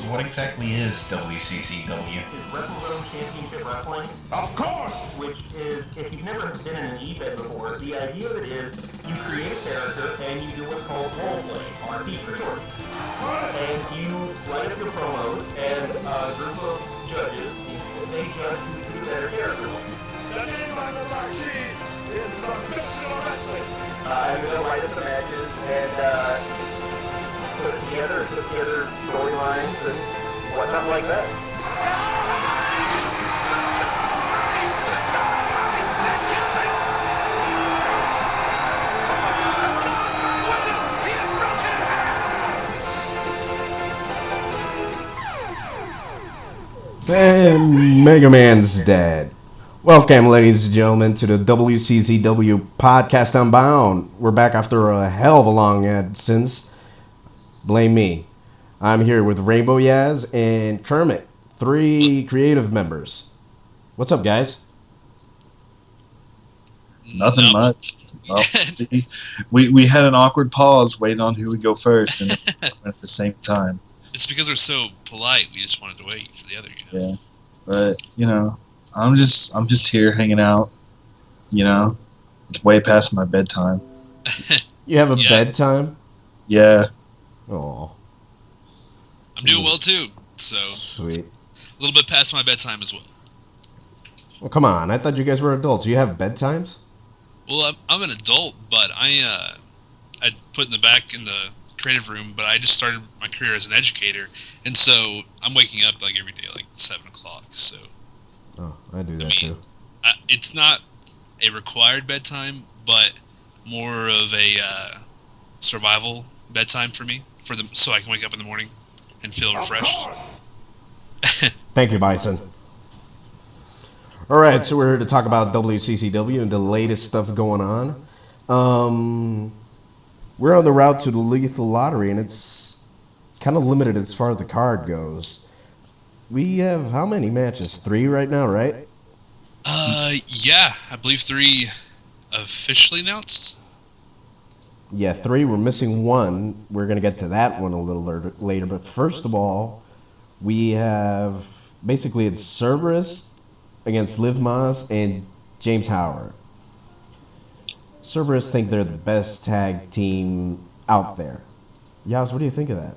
what exactly is WCCW? Is WrestleZone Championship Wrestling. Of course! Which is, if you've never been in an eBay before, the idea of it is you create a character and you do what's called roleplay, RP for short. And you write up your promos, and a group of judges, they judge who the better character was. The name on the marquee is Professional Wrestling! I'm going to write up the matches and put together storylines and whatnot like that. And Mega Man's dead. Welcome, ladies and gentlemen, to the WCCW podcast Unbound. We're back after a hell of a long absence. Blame me. I'm here with Rainbow Yaz and Kermit, 3 creative members. What's up, guys? Nothing much. Well, see, we had an awkward pause waiting on who would go first, and at the same time. It's because we're so polite. We just wanted to wait for the other. Yeah, but I'm just here hanging out. It's way past my bedtime. You have a bedtime? Yeah. Oh. I'm doing well too. So sweet. A little bit past my bedtime as well. Well, come on. I thought you guys were adults. You have bedtimes? Well, I'm an adult, but I put in the back in the creative room, but I just started my career as an educator, and so I'm waking up like every day, like 7 o'clock. So. Oh, I do that too. It's not a required bedtime, but more of a survival bedtime for me, so I can wake up in the morning and feel refreshed. Thank you, Bison. All right, so we're here to talk about WCCW and the latest stuff going on. We're on the route to the Lethal Lottery, and it's kind of limited as far as the card goes. We have how many matches? 3 right now, right? Yeah, I believe 3 officially announced. Yeah, 3. We're missing 1. We're going to get to that one a little later. But first of all, we have basically it's Cerberus against Liv Moss and James Howard. Cerberus think they're the best tag team out there. Yaz, what do you think of that?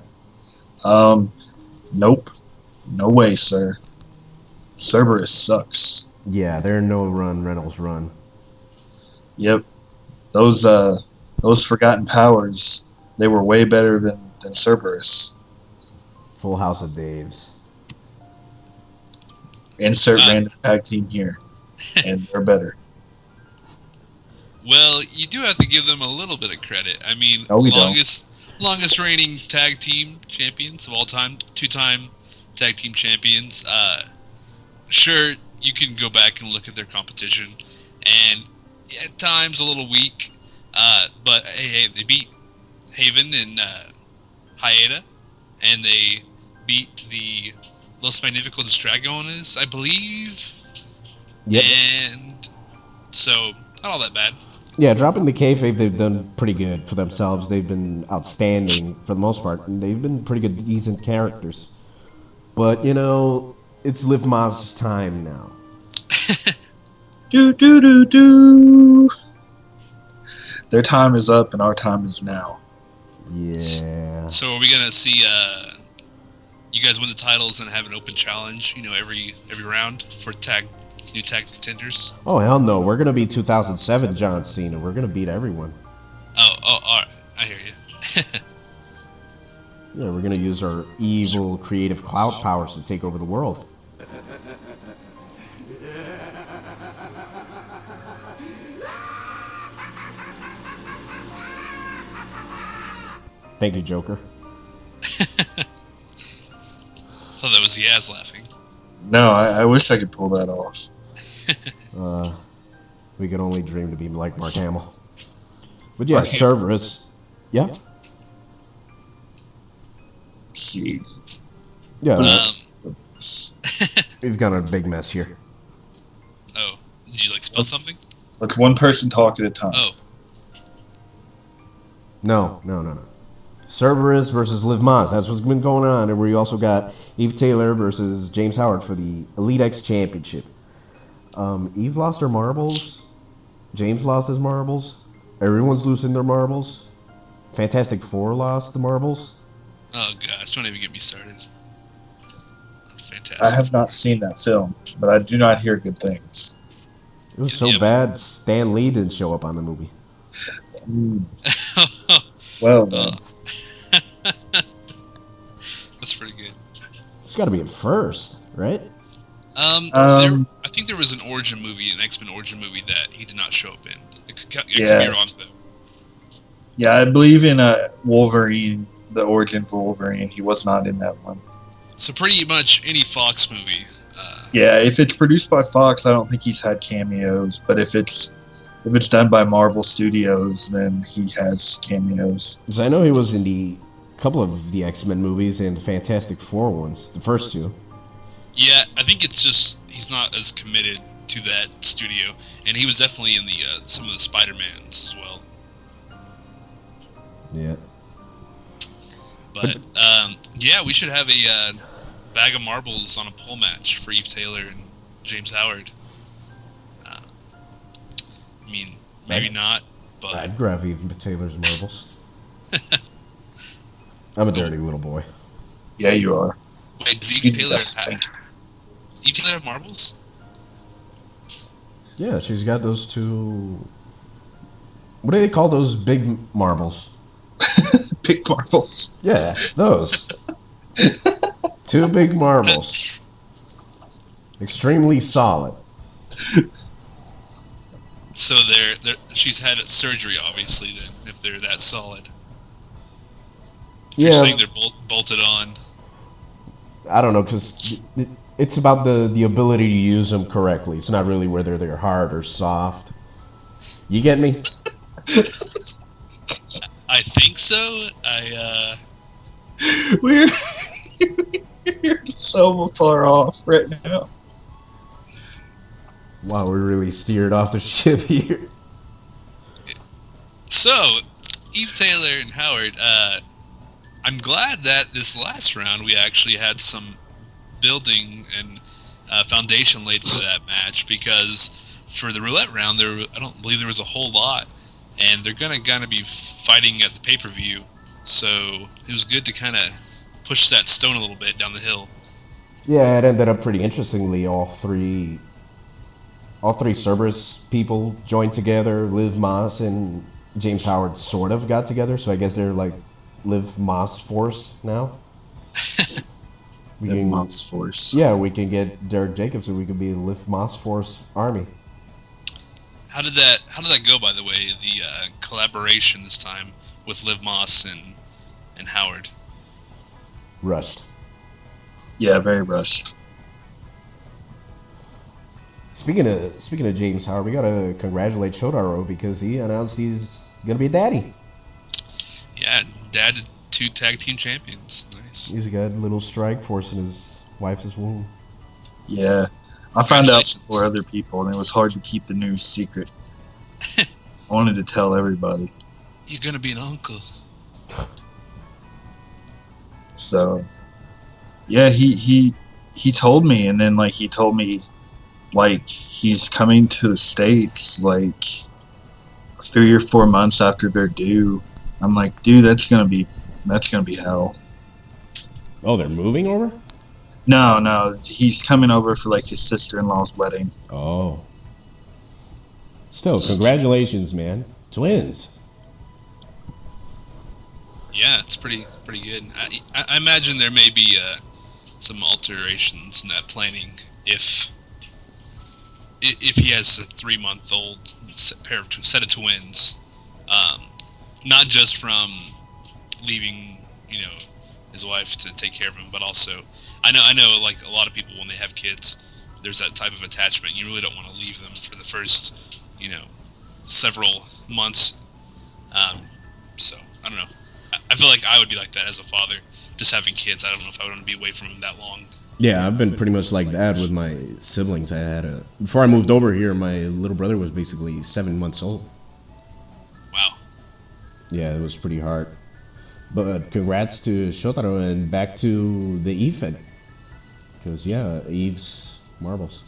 Nope. No way, sir. Cerberus sucks. Yeah, they're no run, Reynolds run. Yep. Those Forgotten Powers, they were way better than Cerberus. Full House of Daves. Insert random tag team here. And they're better. Well, you do have to give them a little bit of credit. I mean, no, longest reigning tag team champions of all time, 2-time tag team champions. Sure, you can go back and look at their competition, and at times a little weak. But hey, they beat Haven and Hayata, and they beat the Los Magnificos Dragones, I believe. Yep. And so, not all that bad. Yeah, dropping the kayfabe, they've done pretty good for themselves. They've been outstanding for the most part, and they've been pretty good, decent characters. But, it's Liv Moss's time now. Do. Their time is up, and our time is now. Yeah. So are we going to see you guys win the titles and have an open challenge, every round for new tag contenders? Oh, hell no. We're going to be 2007 John Cena. We're going to beat everyone. Oh, all right. I hear you. Yeah, we're going to use our evil, creative clout powers to take over the world. Thank you, Joker. Thought that was Yaz laughing. No, I wish I could pull that off. We could only dream to be like Mark Hamill. But yeah, Cerberus. Yeah? See. Yeah, we've got a big mess here. Oh, did you spell something? Let's one person talk at a time. Oh. No. Cerberus versus Liv Moss. That's what's been going on. And we also got Eve Taylor versus James Howard for the Elite X Championship. Eve lost her marbles. James lost his marbles. Everyone's losing their marbles. Fantastic Four lost the marbles. Oh gosh, don't even get me started. Fantastic. I have not seen that film, but I do not hear good things. It was so bad, Stan Lee didn't show up on the movie. Well, then. That's pretty good. It's got to be a first, right? I think there was an origin movie, an X-Men origin movie that he did not show up in. I could be wrong though. Yeah, I believe in Wolverine, the origin for Wolverine. He was not in that one. So pretty much any Fox movie. Yeah, if it's produced by Fox, I don't think he's had cameos. But if it's done by Marvel Studios, then he has cameos. Because I know he was in the couple of the X-Men movies and the Fantastic Four ones, the first two. Yeah, I think it's just he's not as committed to that studio, and he was definitely in the some of the Spider-Mans as well. Yeah. But yeah, we should have a bag of marbles on a pole match for Eve Taylor and James Howard. I mean, maybe not, but I'd grab Eve Taylor's marbles. I'm a dirty little boy. Yeah, you are. Wait, does Eve Taylor have marbles? Yeah, she's got those two. What do they call those big marbles? Big marbles. Yeah, those. Two big marbles. Extremely solid. So she's had surgery, obviously. Then, if they're that solid, you're saying they're bolted on. I don't know, because it's about the ability to use them correctly. It's not really whether they're hard or soft. You get me? I think so. We're so far off right now. Wow, we really steered off the ship here. So, Eve Taylor and Howard, I'm glad that this last round we actually had some building and foundation laid for that match, because for the roulette round, I don't believe there was a whole lot, and they're gonna be fighting at the pay-per-view, so it was good to kind of push that stone a little bit down the hill. Yeah, it ended up pretty interestingly. All three Cerberus people joined together. Liv Moss and James Howard sort of got together, so I guess they're like Liv Moss Force now. Liv Moss Force. Yeah, we can get Derek Jacobs, and we could be Liv Moss Force Army. How did that go, by the way? The collaboration this time with Liv Moss and Howard. Rushed. Yeah, very rushed. Speaking of James Howard, we gotta congratulate Shotaro because he announced he's gonna be a daddy. Yeah, dad to 2 tag team champions. Nice. He's got a little strike force in his wife's womb. Yeah, I found out before other people, and it was hard to keep the news secret. I wanted to tell everybody. You're gonna be an uncle. So, yeah, he told me, and then he told me he's coming to the States 3 or 4 months after they're due. I'm like, dude, that's gonna be hell. Oh, they're moving over? No, he's coming over for his sister-in-law's wedding. Oh. Still, congratulations, man. Twins. Yeah, it's pretty good. I imagine there may be some alterations in that planning if he has a 3-month-old set of twins, not just from leaving, his wife to take care of him, but also I know a lot of people when they have kids, there's that type of attachment. You really don't want to leave them for the first, several months. So I don't know. I feel like I would be like that as a father, just having kids. I don't know if I would want to be away from them that long. Yeah, I've been pretty much like that with my siblings. Before I moved over here, my little brother was basically 7 months old. Wow. Yeah, it was pretty hard. But congrats to Shotaro and back to the Eve. Because, yeah, Eve's marbles.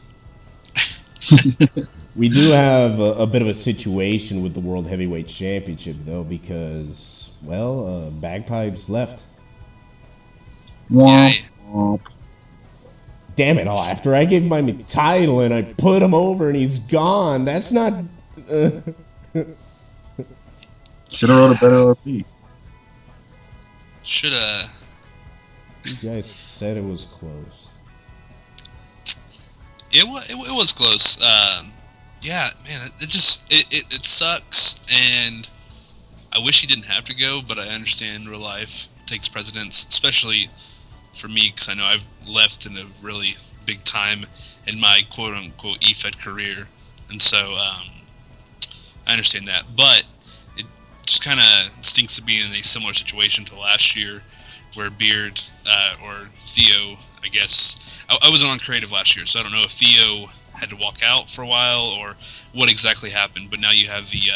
We do have a bit of a situation with the World Heavyweight Championship, though, because, well, Bagpipes left. Womp, womp. Damn it all, after I gave him my title and I put him over and he's gone, that's not... Should have wrote a better RP. Shoulda. You guys said it was close. It was close. Yeah, man, it sucks, and I wish he didn't have to go, but I understand real life takes precedence, especially for me, because I know I've left in a really big time in my quote-unquote EFED career, and so I understand that, but it just kind of stinks to be in a similar situation to last year, where Beard, or Theo, I guess, I wasn't on creative last year, so I don't know if Theo had to walk out for a while, or what exactly happened, but now you have the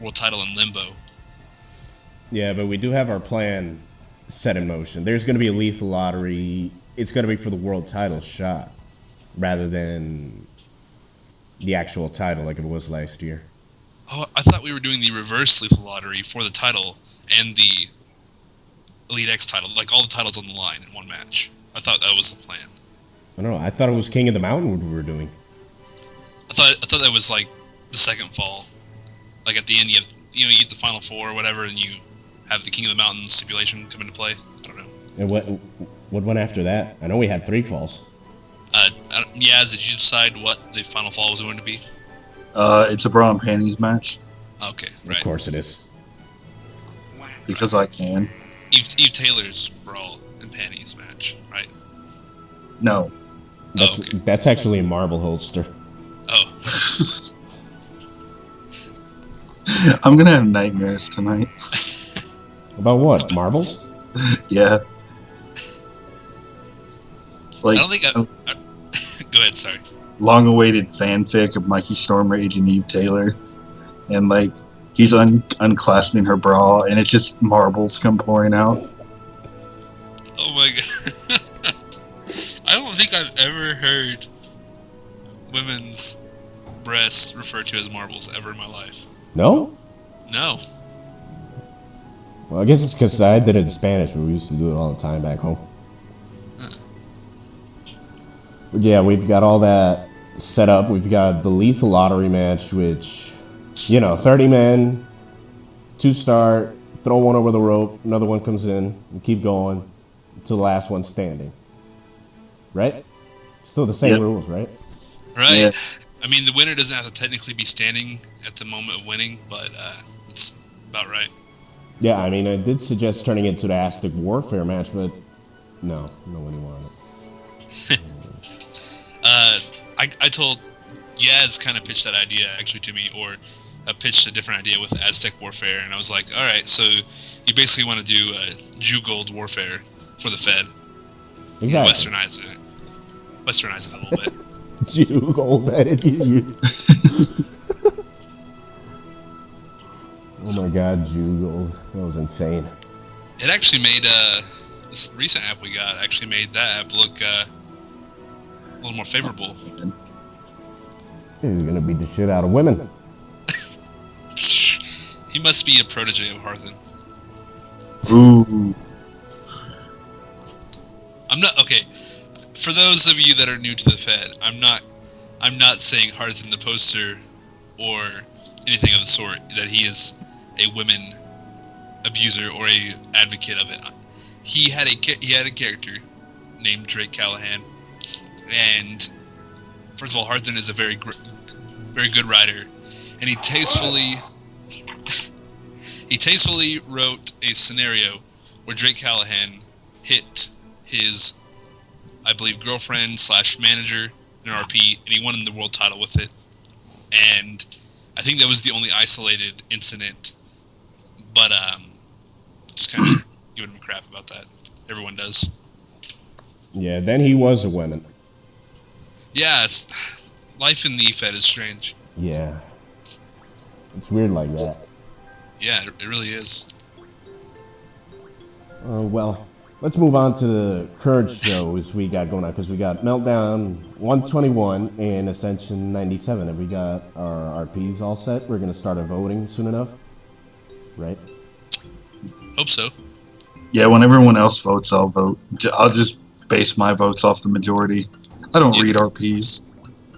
world title in limbo. Yeah, but we do have our plan set in motion. There's going to be a lethal lottery. It's going to be for the world title shot rather than the actual title like it was last year. Oh, I thought we were doing the reverse lethal lottery for the title and the Elite X title, like all the titles on the line in one match. I thought that was the plan. I don't know. I thought it was King of the Mountain we were doing. I thought that was like the second fall. Like at the end, you get the final four or whatever, and you have the King of the Mountain stipulation come into play. I don't know. And what went after that? I know we had 3 falls. Yaz, did you decide what the final fall was going to be? It's a bra and panties match. Okay, right. Of course it is. Because I can. Eve Taylor's brawl and panties match, right? No. That's actually a marble holster. Oh. I'm gonna have nightmares tonight. About what? Marbles? Yeah. Like, I don't think Go ahead, sorry. long-awaited fanfic of Mikey Stormrage and Eve Taylor, and like he's unclasping her bra, and it's just marbles come pouring out. Oh my god. I don't think I've ever heard women's breasts referred to as marbles ever in my life. No? No. Well, I guess it's because I did it in Spanish, but we used to do it all the time back home. But yeah, we've got all that set up. We've got the lethal lottery match, which, 30 men, 2 start, throw one over the rope, another one comes in, and keep going until the last one standing. Right? Still the same rules, right? Right. Yeah. I mean, the winner doesn't have to technically be standing at the moment of winning, but it's about right. Yeah, I mean, I did suggest turning it into the Aztec Warfare match, but no one wanted it. I told Yaz kind of pitched that idea actually to me, or pitched a different idea with Aztec Warfare, and I was like, all right, so you basically want to do Jew Gold Warfare for the Fed. Exactly. Westernize it a little bit. Jew Gold, I didn't hear you. Oh my god, Jew Gold. That was insane. It actually made this recent app we got actually made that app look a little more favorable. He's gonna beat the shit out of women. He must be a protege of Harthen. Ooh. I'm not okay. For those of you that are new to the Fed, I'm not saying Harthen the poster or anything of the sort that he is a women abuser or a advocate of it. He had a character named Drake Callahan, and first of all, Harthen is a very good writer, and he tastefully wrote a scenario where Drake Callahan hit his, I believe, girlfriend / manager in an RP, and he won the world title with it. And I think that was the only isolated incident, but just kind of giving him crap about that. Everyone does. Yeah, then he was a woman. Yeah, life in the Fed is strange. Yeah. It's weird like that. Yeah, it really is. Well, let's move on to the current shows we got going on, because we got Meltdown 121 and Ascension 97. Have we got our RPs all set? We're going to start our voting soon enough, right? Hope so. Yeah, when everyone else votes, I'll vote. I'll just base my votes off the majority. I don't read RPs.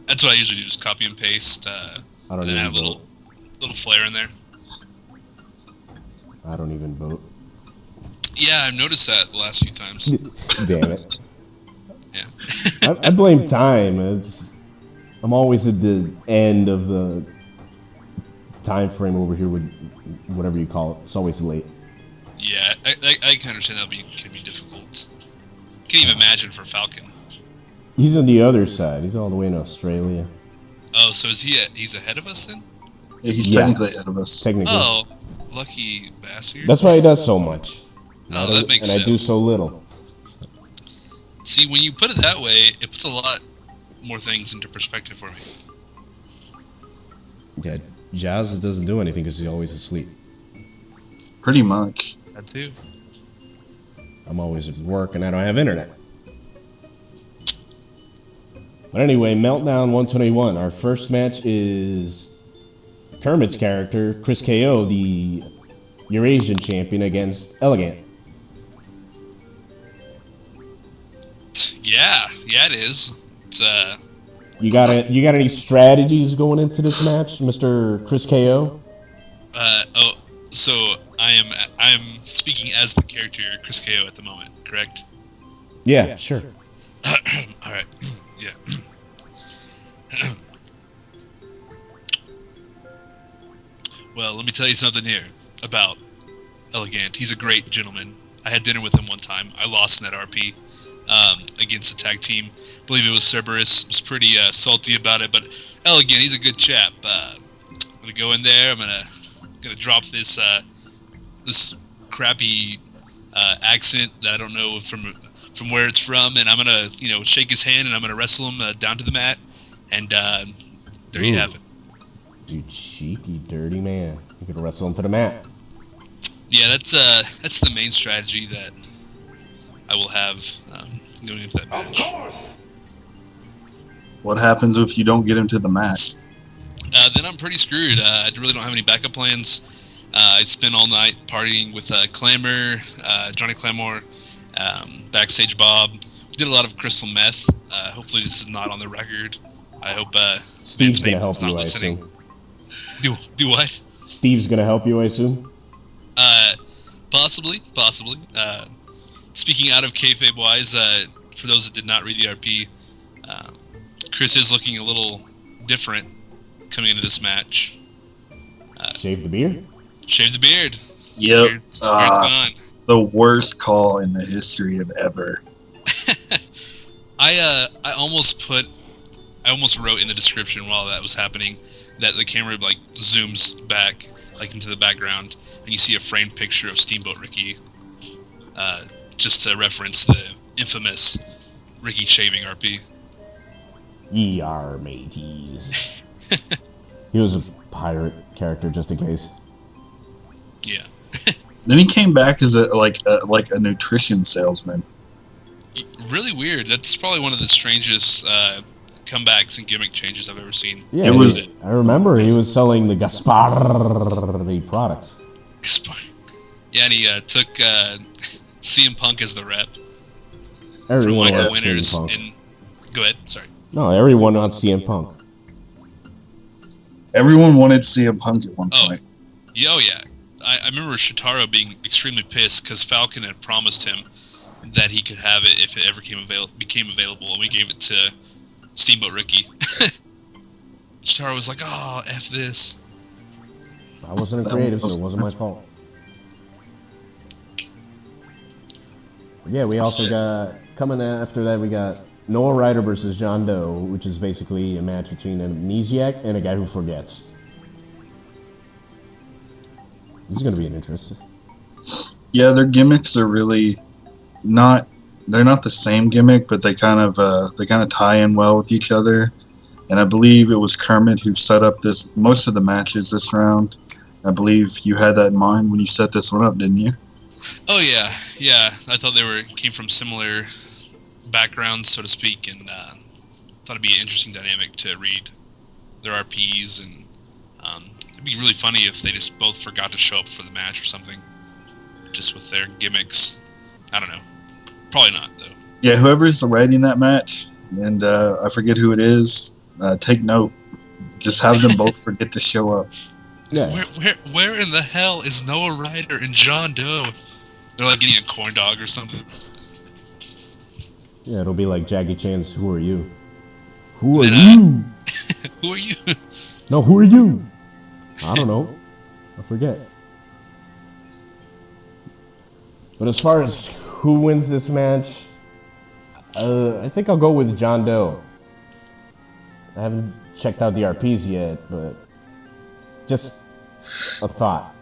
That's what I usually do, just copy and paste. I don't and then even have a vote. little flair in there. I don't even vote. Yeah, I've noticed that the last few times. Damn it. Yeah. I blame time. I'm always at the end of the time frame over here with whatever you call it. It's always late. Yeah, I can understand that can be difficult. Can't even imagine for Falcon. He's on the other side. He's all the way in Australia. Oh, so he's ahead of us then? Yeah, he's technically ahead of us. Technically. Oh, lucky bastard. That's why he does so much. Oh, that makes sense. And I do so little. See, when you put it that way, it puts a lot more things into perspective for me. Yeah, Yaz doesn't do anything because he's always asleep. Pretty much. That too. I'm always at work and I don't have internet. But anyway, Meltdown 121. Our first match is Kermit's character, Chris KO, the Eurasian champion, against Elegant. Yeah, it is. It's You got any strategies going into this match, Mr. Chris KO? So I'm speaking as the character Chris KO at the moment, correct? Yeah, sure. All right. Yeah. Well, let me tell you something here about Elegant. He's a great gentleman. I had dinner with him one time. I lost in that RP against a tag team. I believe it was Cerberus. Was pretty salty about it, but Elegant, he's a good chap. I'm gonna go in there. I'm gonna drop this this crappy accent that I don't know from where it's from, and I'm gonna shake his hand and I'm gonna wrestle him down to the mat, and there you have it. You cheeky, dirty man! You could wrestle him to the mat. Yeah, that's the main strategy that I will have going into that match. What happens if you don't get him to the mat? Then I'm pretty screwed. I really don't have any backup plans. I spent all night partying with Clamor, Johnny Clamor, Backstage Bob. We did a lot of crystal meth. Hopefully this is not on the record. I hope Steve's Vince gonna help Nathan's not you, I listening. assume. Do what? Steve's gonna help you, I assume. Possibly. Speaking out of kayfabe wise, for those that did not read the RP, Chris is looking a little different coming into this match. Shave the beard. Shave the beard. Yep. Beard's gone. The worst call in the history of ever. I almost wrote in the description while that was happening that the camera zooms back into the background and you see a framed picture of Steamboat Ricky, just to reference the infamous Ricky shaving RP. Ye are mateys. He was a pirate character, just in case. Yeah. Then he came back as a nutrition salesman. Really weird. That's probably one of the strangest comebacks and gimmick changes I've ever seen. Yeah, I remember he was selling the Gaspari products. Yeah, and he took CM Punk as the rep. Everyone from wants Winners. CM Punk. And go ahead. Sorry. No, everyone wants CM Punk. Everyone wanted CM Punk at one point. Oh yeah. I remember Shitaro being extremely pissed because Falcon had promised him that he could have it if it ever became available, and we gave it to Steamboat Ricky. Shitaro was like, "Oh, F this." I wasn't a creative, so it wasn't my fault. Yeah, we also got, coming after that, we got Noah Ryder versus John Doe, which is basically a match between an amnesiac and a guy who forgets. This is going to be an interesting. Yeah, their gimmicks are really not. They're not the same gimmick, but they kind of tie in well with each other. And I believe it was Kermit who set up most of the matches this round. I believe you had that in mind when you set this one up, didn't you? Oh yeah. I thought they came from similar backgrounds, so to speak, and thought it'd be an interesting dynamic to read their RPs, and it'd be really funny if they just both forgot to show up for the match or something, just with their gimmicks. I don't know. Probably not though. Yeah, whoever's writing that match, and I forget who it is, take note. Just have them both forget to show up. Yeah. Where in the hell is Noah Ryder and John Doe? They're like getting a corn dog or something. Yeah, it'll be like Jackie Chan's "Who Are You?" Who are And, you? Who are you? No, who are you? I don't know. I forget. But as far as who wins this match, I think I'll go with John Doe. I haven't checked out the RPs yet, but just a thought.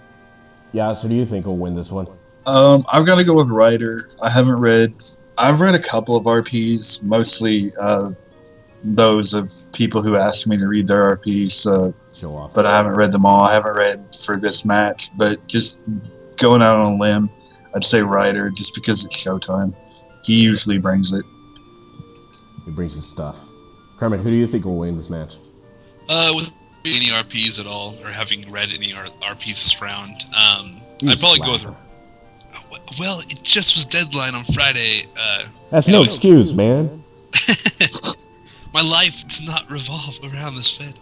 Yeah, so who do you think will win this one? I've got to go with Ryder. I've read a couple of RPs, mostly those of people who asked me to read their RPs, Show off. but I haven't read them all. I haven't read for this match, but just going out on a limb, I'd say Ryder, just because it's Showtime. He usually brings it. He brings his stuff. Kermit, who do you think will win this match? With any RPs at all, or having read any RPs this round, I'd probably go with. Well, it just was deadline on Friday. That's no excuse, man. My life does not revolve around this Fed.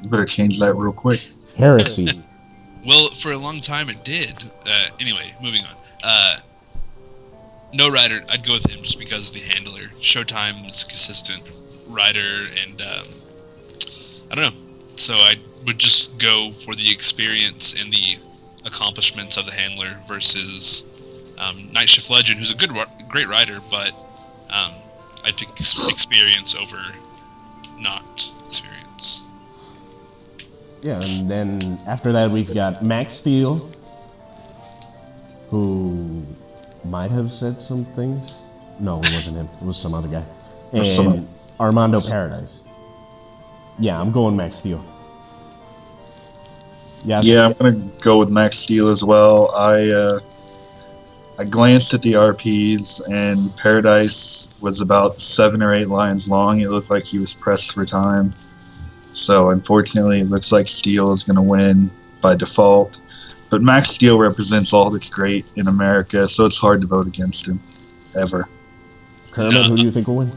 You better change that real quick. Heresy. Well, for a long time it did. Anyway, moving on. No Ryder, I'd go with him just because the handler. Showtime is consistent. Ryder, and I don't know. So I would just go for the experience and the accomplishments of the handler versus Night Shift Legend, who's a great rider, but I'd pick experience over not experience. Yeah, and then after that we've got Max Steel, who might have said some things. No, it wasn't him. It was some other guy. And Armando Paradise. Yeah, I'm going Max Steel. Yeah, I'm gonna go with Max Steel as well. I glanced at the RPs, and Paradise was about 7 or 8 lines long. It looked like he was pressed for time. So unfortunately, it looks like Steel is going to win by default. But Max Steel represents all that's great in America, so it's hard to vote against him, ever. Kermit, who do you think will win?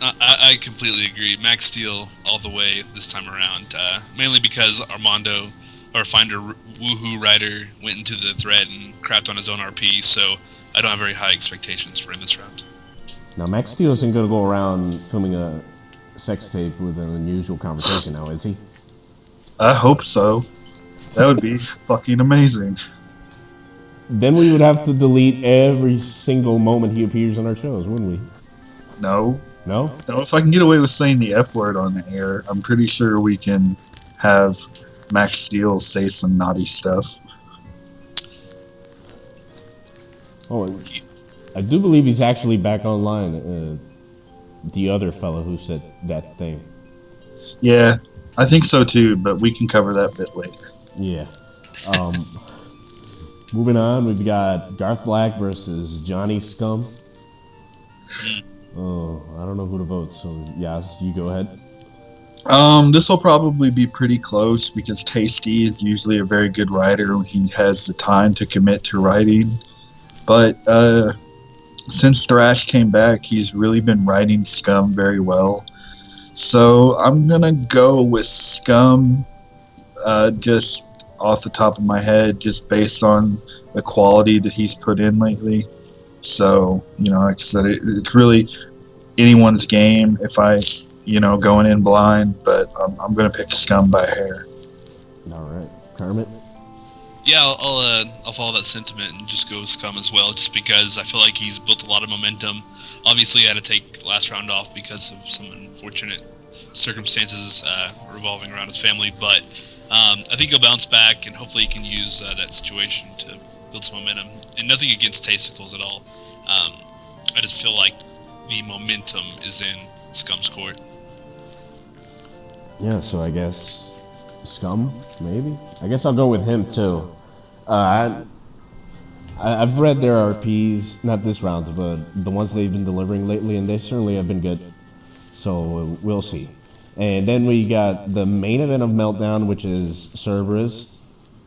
I completely agree. Max Steel all the way this time around. Mainly because Armando, our Finder Woohoo Rider, went into the thread and crapped on his own RP, so I don't have very high expectations for him this round. Now, Max Steel isn't going to go around filming a sex tape with an unusual conversation now, is he? I hope so. That would be fucking amazing. Then we would have to delete every single moment he appears on our shows, wouldn't we? No. No? No, if I can get away with saying the F word on the air, I'm pretty sure we can have Max Steel say some naughty stuff. Oh, I do believe he's actually back online. The other fellow who said that thing. Yeah, I think so too, but we can cover that bit later. Yeah. Moving on, we've got Garth Black versus Johnny Scum. Oh, I don't know who to vote, so Yaz, you go ahead. This will probably be pretty close because Tasty is usually a very good writer when he has the time to commit to writing. But since Thrash came back, he's really been writing Scum very well. So I'm going to go with Scum just off the top of my head, just based on the quality that he's put in lately. So, like I said, it's really anyone's game if I, going in blind, but I'm going to pick Scum by hair. All right. Kermit? Yeah, I'll follow that sentiment and just go with Scum as well, just because I feel like he's built a lot of momentum. Obviously, he had to take last round off because of some unfortunate circumstances revolving around his family, but I think he'll bounce back, and hopefully he can use that situation to build some momentum. And nothing against Tasticles at all. I just feel like the momentum is in Scum's court. Yeah, so I guess Scum, maybe? I guess I'll go with him, too. I I've read their RPs, not this rounds, but the ones they've been delivering lately, and they certainly have been good. So we'll see. And then we got the main event of Meltdown, which is Cerberus,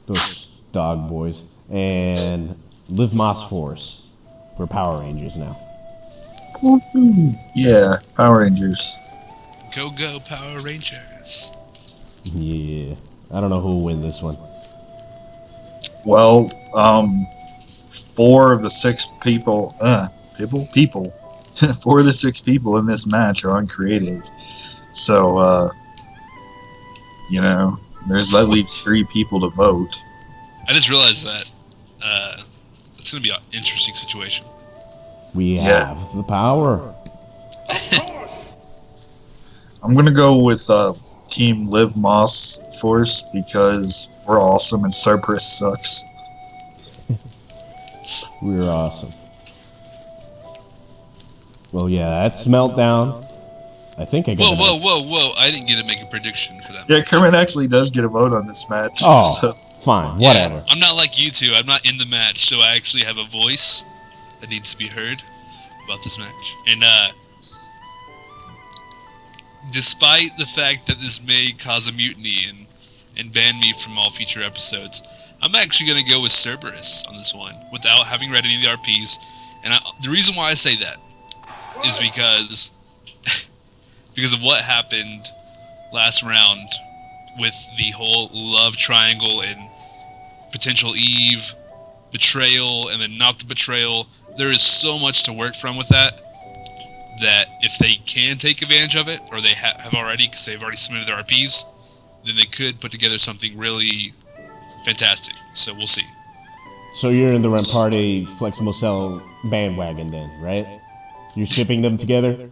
those dog boys, and Liv Moss Force. We're Power Rangers now. Yeah, Power Rangers. Go Power Rangers. Yeah. I don't know who will win this one. Well, 4 of the 6 people, 4 of the 6 people in this match are uncreative. So, there's at least 3 people to vote. I just realized that it's going to be an interesting situation. We have the power. I'm going to go with Team Liv Moss Force because we're awesome and Cerberus sucks. We're awesome. Well, yeah, that's Meltdown. I think I got Whoa. I didn't get to make a prediction for that. Yeah, Kermit actually does get a vote on this match. Oh, so. fine. Whatever. Yeah, I'm not like you two. I'm not in the match, so I actually have a voice that needs to be heard about this match. And despite the fact that this may cause a mutiny and ban me from all future episodes, I'm actually going to go with Cerberus on this one without having read any of the RPs. And the reason why I say that is because of what happened last round with the whole love triangle and potential Eve betrayal and then not the betrayal. There is so much to work from with that if they can take advantage of it, or they have already, because they've already submitted their RPs, then they could put together something really fantastic. So we'll see. So you're in the Ramparty Flexible Cell bandwagon then, right? You're shipping them together?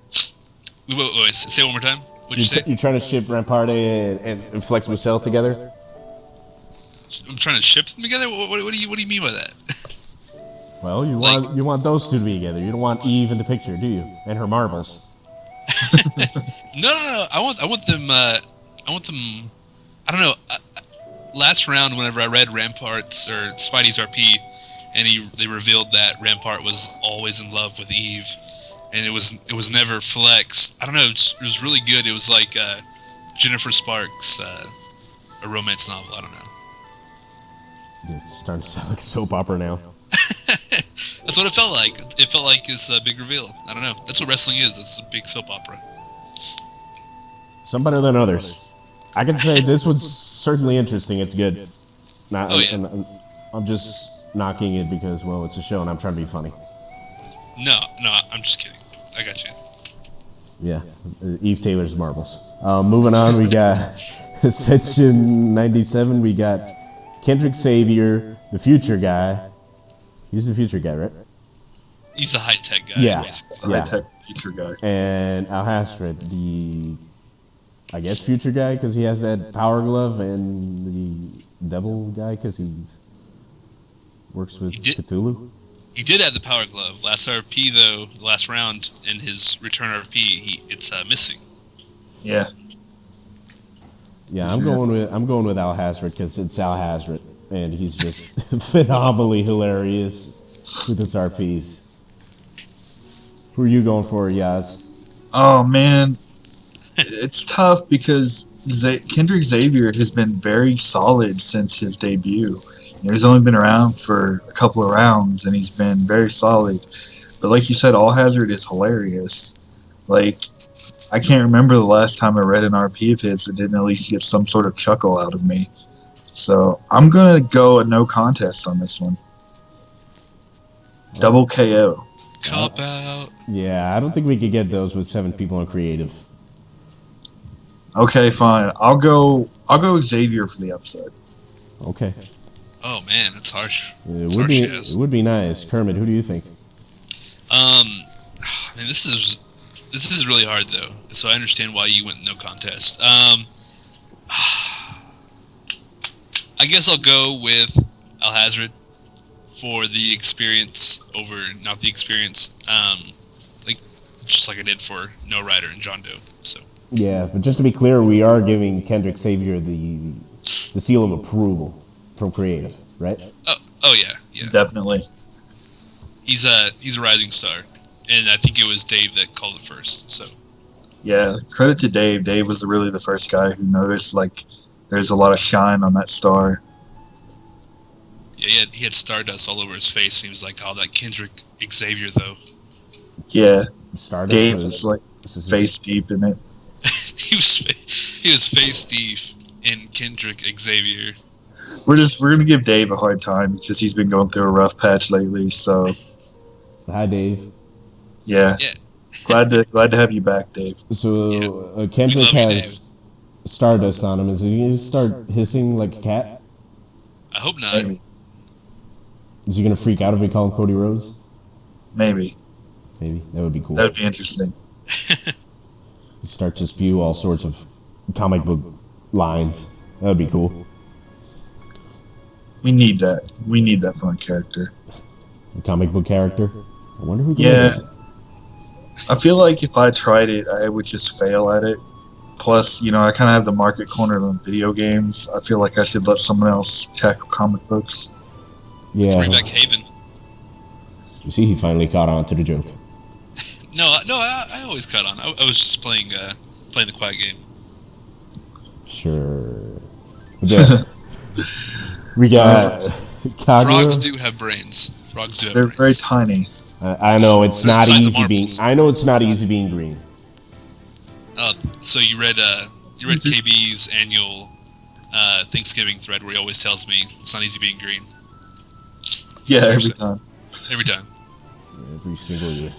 Wait, say it one more time. What'd you say? You're trying to ship Ramparty and Flexible Cell together? I'm trying to ship them together? What do you mean by that? Well, you want those two to be together. You don't want Eve in the picture, do you? And her marbles. No. I want them. I don't know. Last round, whenever I read Rampart's or Spidey's RP, and they revealed that Rampart was always in love with Eve, and it was never flexed. I don't know. It was really good. It was like Jennifer Sparks, a romance novel. I don't know. It's starting to sound like a soap opera now. That's what it felt like. It felt like it's a big reveal. I don't know. That's what wrestling is. It's a big soap opera. Some better than others. I can say this was certainly interesting. It's good. I'm just knocking it because, well, it's a show and I'm trying to be funny. No, I'm just kidding. I got you. Yeah, Eve Taylor's marbles. Moving on, we got Ascension 97. We got Kendrick Xavier, the future guy. He's the future guy, right? He's a high-tech guy. Yeah. High-tech future guy. And Al Hasred, the, I guess, future guy, because he has that power glove, and the devil guy, because he works with Cthulhu. He did have the power glove. Last RP, though, last round, in his return RP, it's missing. Yeah. Yeah, I'm going with Al Hasred, because it's Al Hasred. And he's just phenomenally hilarious with his RPs. Who are you going for, Yaz? Oh, man. It's tough because Kendrick Xavier has been very solid since his debut. He's only been around for a couple of rounds, and he's been very solid. But like you said, All Hazard is hilarious. Like, I can't remember the last time I read an RP of his that didn't at least get some sort of chuckle out of me. So I'm going to go a no contest on this one. Double KO. Cop out. Yeah, I don't think we could get those with 7 people on creative. Okay, fine. I'll go Xavier for the upset. Okay. Oh man, that's harsh. It would be nice. Kermit, who do you think? Man, this is really hard though. So I understand why you went no contest. I guess I'll go with Al Hasred for the experience over not the experience. Just like I did for No Rider and John Doe. So. Yeah, but just to be clear, we are giving Kendrick Xavier the seal of approval from creative, right? Oh yeah. Definitely. he's a rising star, and I think it was Dave that called it first. So Yeah, credit to Dave. Dave was really the first guy who noticed like there's a lot of shine on that star. yeah, he had stardust all over his face, and he was like, "Oh, that Kendrick Xavier though." Yeah, Stardust Dave was- was like this is- face deep in it. he was face deep in Kendrick Xavier. We're gonna give Dave a hard time because he's been going through a rough patch lately. So Hi, Dave. yeah, Yeah. glad to have you back, Dave. So Kendrick We love you, has stardust on him. Is he gonna start hissing like a cat? I hope not. Maybe, Is he gonna freak out if we call him Cody Rhodes? maybe Maybe that would be cool. that would be interesting. Start to spew all sorts of comic book lines. That would be cool. We need that. We need that from a character. A comic book character. I wonder who. Yeah. I feel like if I tried it, I would just fail at it. Plus, you know, I kind of have the market cornered on video games. I feel like I should let someone else tackle comic books. Yeah. Bring back Haven. You see, he finally caught on to the joke. No, I always cut on. I was just playing the quiet game. Sure. But yeah. We got Frogs Kagura. do have brains. Frogs do have They're brains. very tiny. I know it's They're the not size of easy being. marbles. I know it's not easy being green. So you read KB's annual Thanksgiving thread where he always tells me it's not easy being green Yeah, So every you're time. every time. Every single year.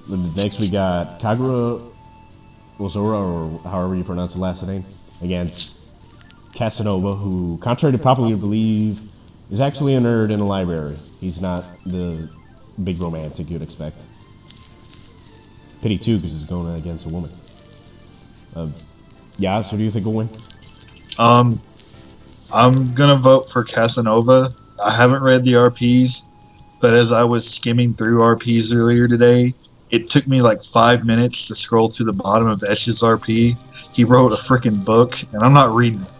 Then next we got Kagura Ozora, or however you pronounce the last name, against Casanova, who, contrary to popular belief, is actually a nerd in a library. He's not the big romantic you'd expect. Pity too, because he's going against a woman. Yaz, who do you think will win? I'm gonna vote for Casanova. I haven't read the RPs, but as I was skimming through RPs earlier today, it took me like 5 minutes to scroll to the bottom of Esh's RP. He wrote a freaking book, and I'm not reading it.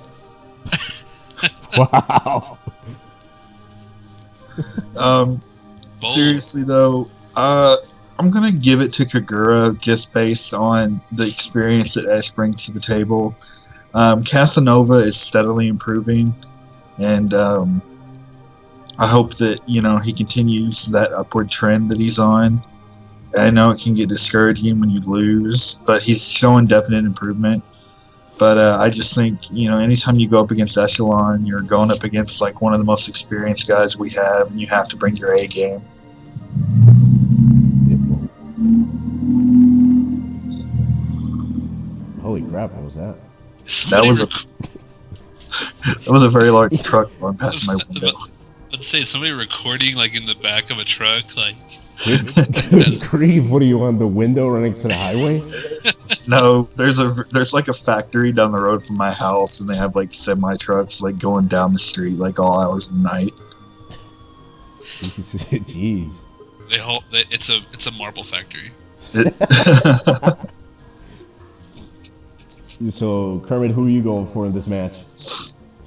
Wow. Bold. Seriously though, I'm gonna give it to Kagura just based on the experience that Esh brings to the table. Casanova is steadily improving, and I hope that he continues that upward trend that he's on. I know it can get discouraging when you lose, but he's showing definite improvement. But I just think, anytime you go up against Echelon, you're going up against like one of the most experienced guys we have, and you have to bring your A game. Holy crap, what was that? Somebody was a- That was a very large truck going past my window. Let's say somebody recording like in the back of a truck, like Good grief, what are you on the window running to the highway? No, there's like a factory down the road from my house, and they have like semi trucks like going down the street like all hours of the night. Jeez. it's a marble factory. So, Kermit, who are you going for in this match?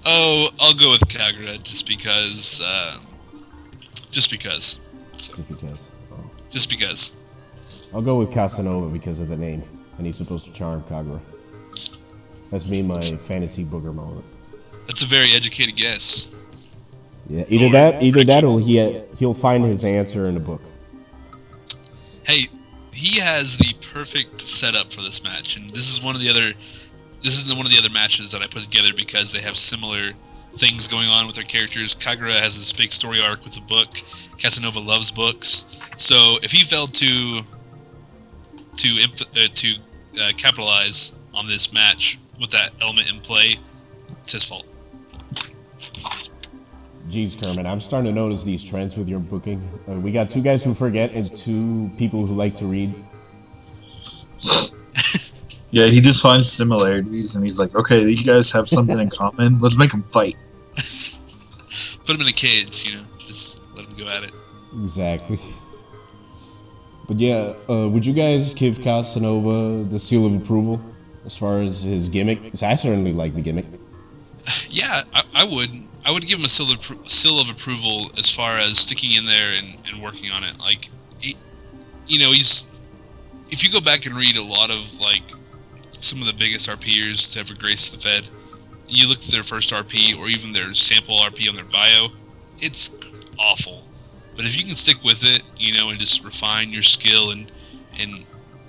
Oh, I'll go with Kagura just because. Just because. Oh. Just because. I'll go with Casanova because of the name, and he's supposed to charm Kagura. That's me, my fantasy booger moment. That's a very educated guess. Yeah, either that, or he'll find his answer in the book. Hey, he has the perfect setup for this match, and this is one of the other matches that I put together because they have similar things going on with their characters. Kagura has this big story arc with the book. Casanova loves books, so if he failed to capitalize on this match with that element in play, it's his fault. Jeez, Kermit, I'm starting to notice these trends with your booking. We got two guys who forget and two people who like to read. Yeah, he just finds similarities, and he's like, okay, these guys have something in common. Let's make them fight. Put him in a cage, just let him go at it. Exactly. But yeah, would you guys give Casanova the seal of approval as far as his gimmick? 'Cause I certainly like the gimmick. Yeah, I would. I would give him a seal of approval as far as sticking in there and working on it. Like, he's. If you go back and read a lot of like some of the biggest RPers to ever grace the Fed, you look at their first RP or even their sample RP on their bio, it's awful. But if you can stick with it, and just refine your skill and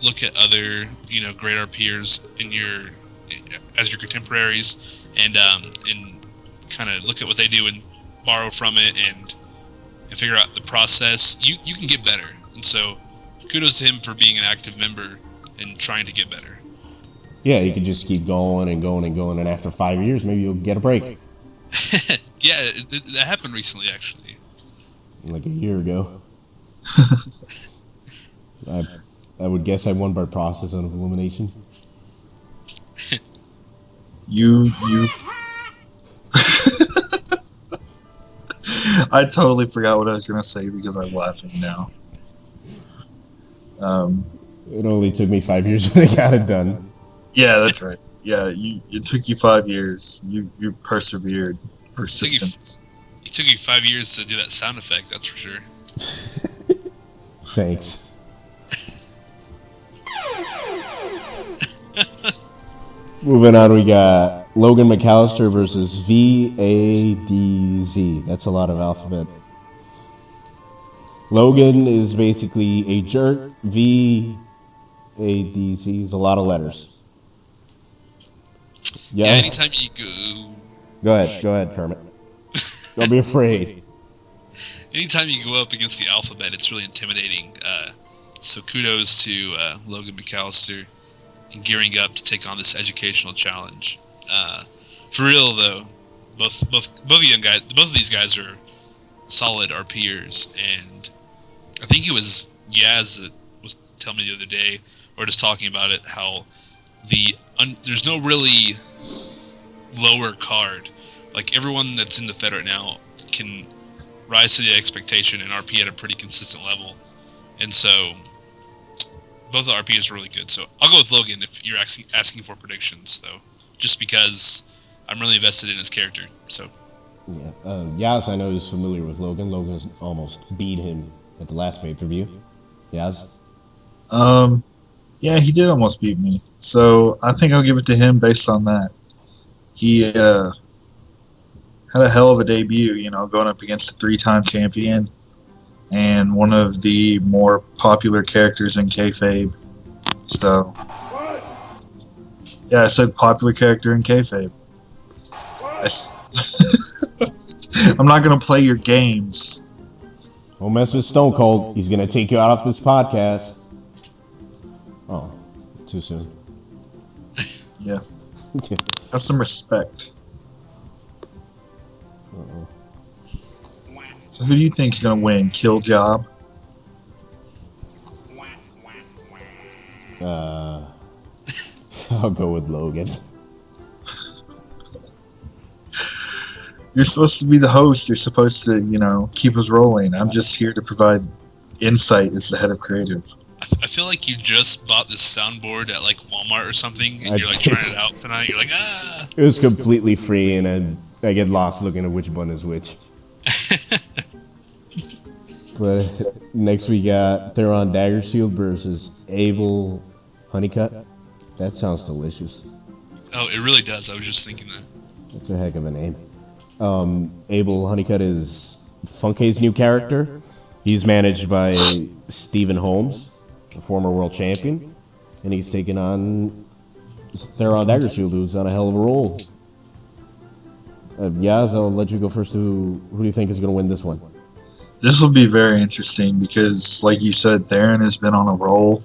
look at other, great RPers as your contemporaries, and kind of look at what they do and borrow from it and figure out the process, you can get better. And so, kudos to him for being an active member and trying to get better. Yeah, you can just keep going and going and going, and after 5 years, maybe you'll get a break. Yeah, that happened recently, actually. Like a year ago. I would guess I won by process of elimination. You. I totally forgot what I was gonna say because I'm laughing now. It only took me 5 years, but I got it done. Yeah, that's right. Yeah, it took you 5 years. You persevered. Persistence. It took you 5 years to do that sound effect, that's for sure. Thanks. Moving on, we got Logan McAllister versus VADZ. That's a lot of alphabet. Logan is basically a jerk. VADZ is a lot of letters. Yeah, anytime you Go ahead, Kermit. Don't be afraid. Anytime you go up against the alphabet, it's really intimidating. So kudos to Logan McAllister and gearing up to take on this educational challenge. For real though, both of these guys are solid RPers, and I think it was Yaz that was telling me the other day, or just talking about it, how there's no really lower card. Like, everyone that's in the Fed right now can rise to the expectation and RP at a pretty consistent level. And so, both the RPs are really good. So, I'll go with Logan if you're asking for predictions, though. Just because I'm really invested in his character, so. Yeah, Yaz, I know, is familiar with Logan. Logan's almost beat him at the last pay-per-view. Yaz? Yeah, he did almost beat me. So, I think I'll give it to him based on that. He, had a hell of a debut, going up against a 3-time champion and one of the more popular characters in kayfabe. So, yeah, I said popular character in kayfabe. I'm not going to play your games. Don't mess with Stone Cold. He's going to take you out of this podcast. Oh, too soon. Yeah. Have some respect. Uh-oh. So who do you think is going to win? Killjoy? I'll go with Logan. You're supposed to be the host. You're supposed to, keep us rolling. I'm just here to provide insight as the head of creative. I feel like you just bought this soundboard at like Walmart or something, and you're like trying it out tonight. You're like, ah. It was completely free, and I get lost looking at which button is which. But next we got Theron Daggershield versus Abel Honeycutt. That sounds delicious. Oh, it really does. I was just thinking that. That's a heck of a name. Abel Honeycutt is Funke's new character. He's managed by Stephen Holmes, a former world champion, and he's taking on Theron Daggershield, who's on a hell of a roll. Yaz, I'll let you go first. Who do you think is going to win this one? This will be very interesting because, like you said, Theron has been on a roll.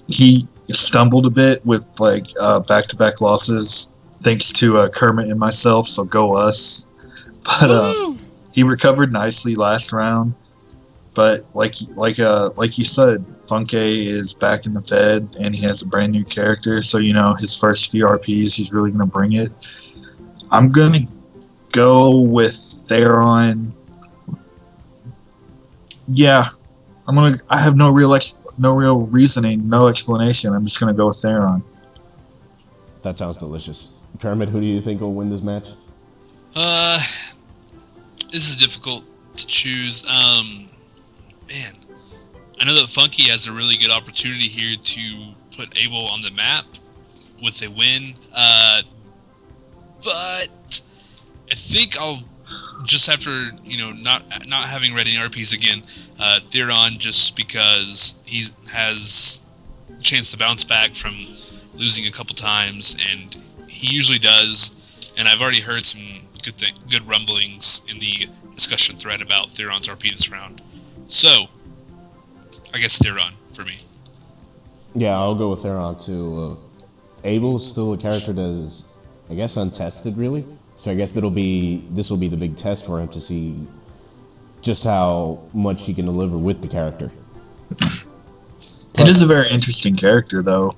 He stumbled a bit with back-to-back losses, thanks to Kermit and myself. So go us! But he recovered nicely last round. But like you said, Funke is back in the Fed, and he has a brand new character. So his first few RPs, he's really gonna bring it. I'm gonna go with Theron. Yeah, I have no real reasoning, no explanation. I'm just gonna go with Theron. That sounds delicious. Kermit, who do you think will win this match? This is difficult to choose. Man, I know that Funky has a really good opportunity here to put Abel on the map with a win. But I think I'll just after not having read any RPs again, Theron, just because he has a chance to bounce back from losing a couple times, and he usually does. And I've already heard some good rumblings in the discussion thread about Theron's RP this round. So I guess Theron for me. Yeah, I'll go with Theron too. Abel is still a character that is, I guess, untested really. So I guess this will be the big test for him to see just how much he can deliver with the character. It is a very interesting character, though.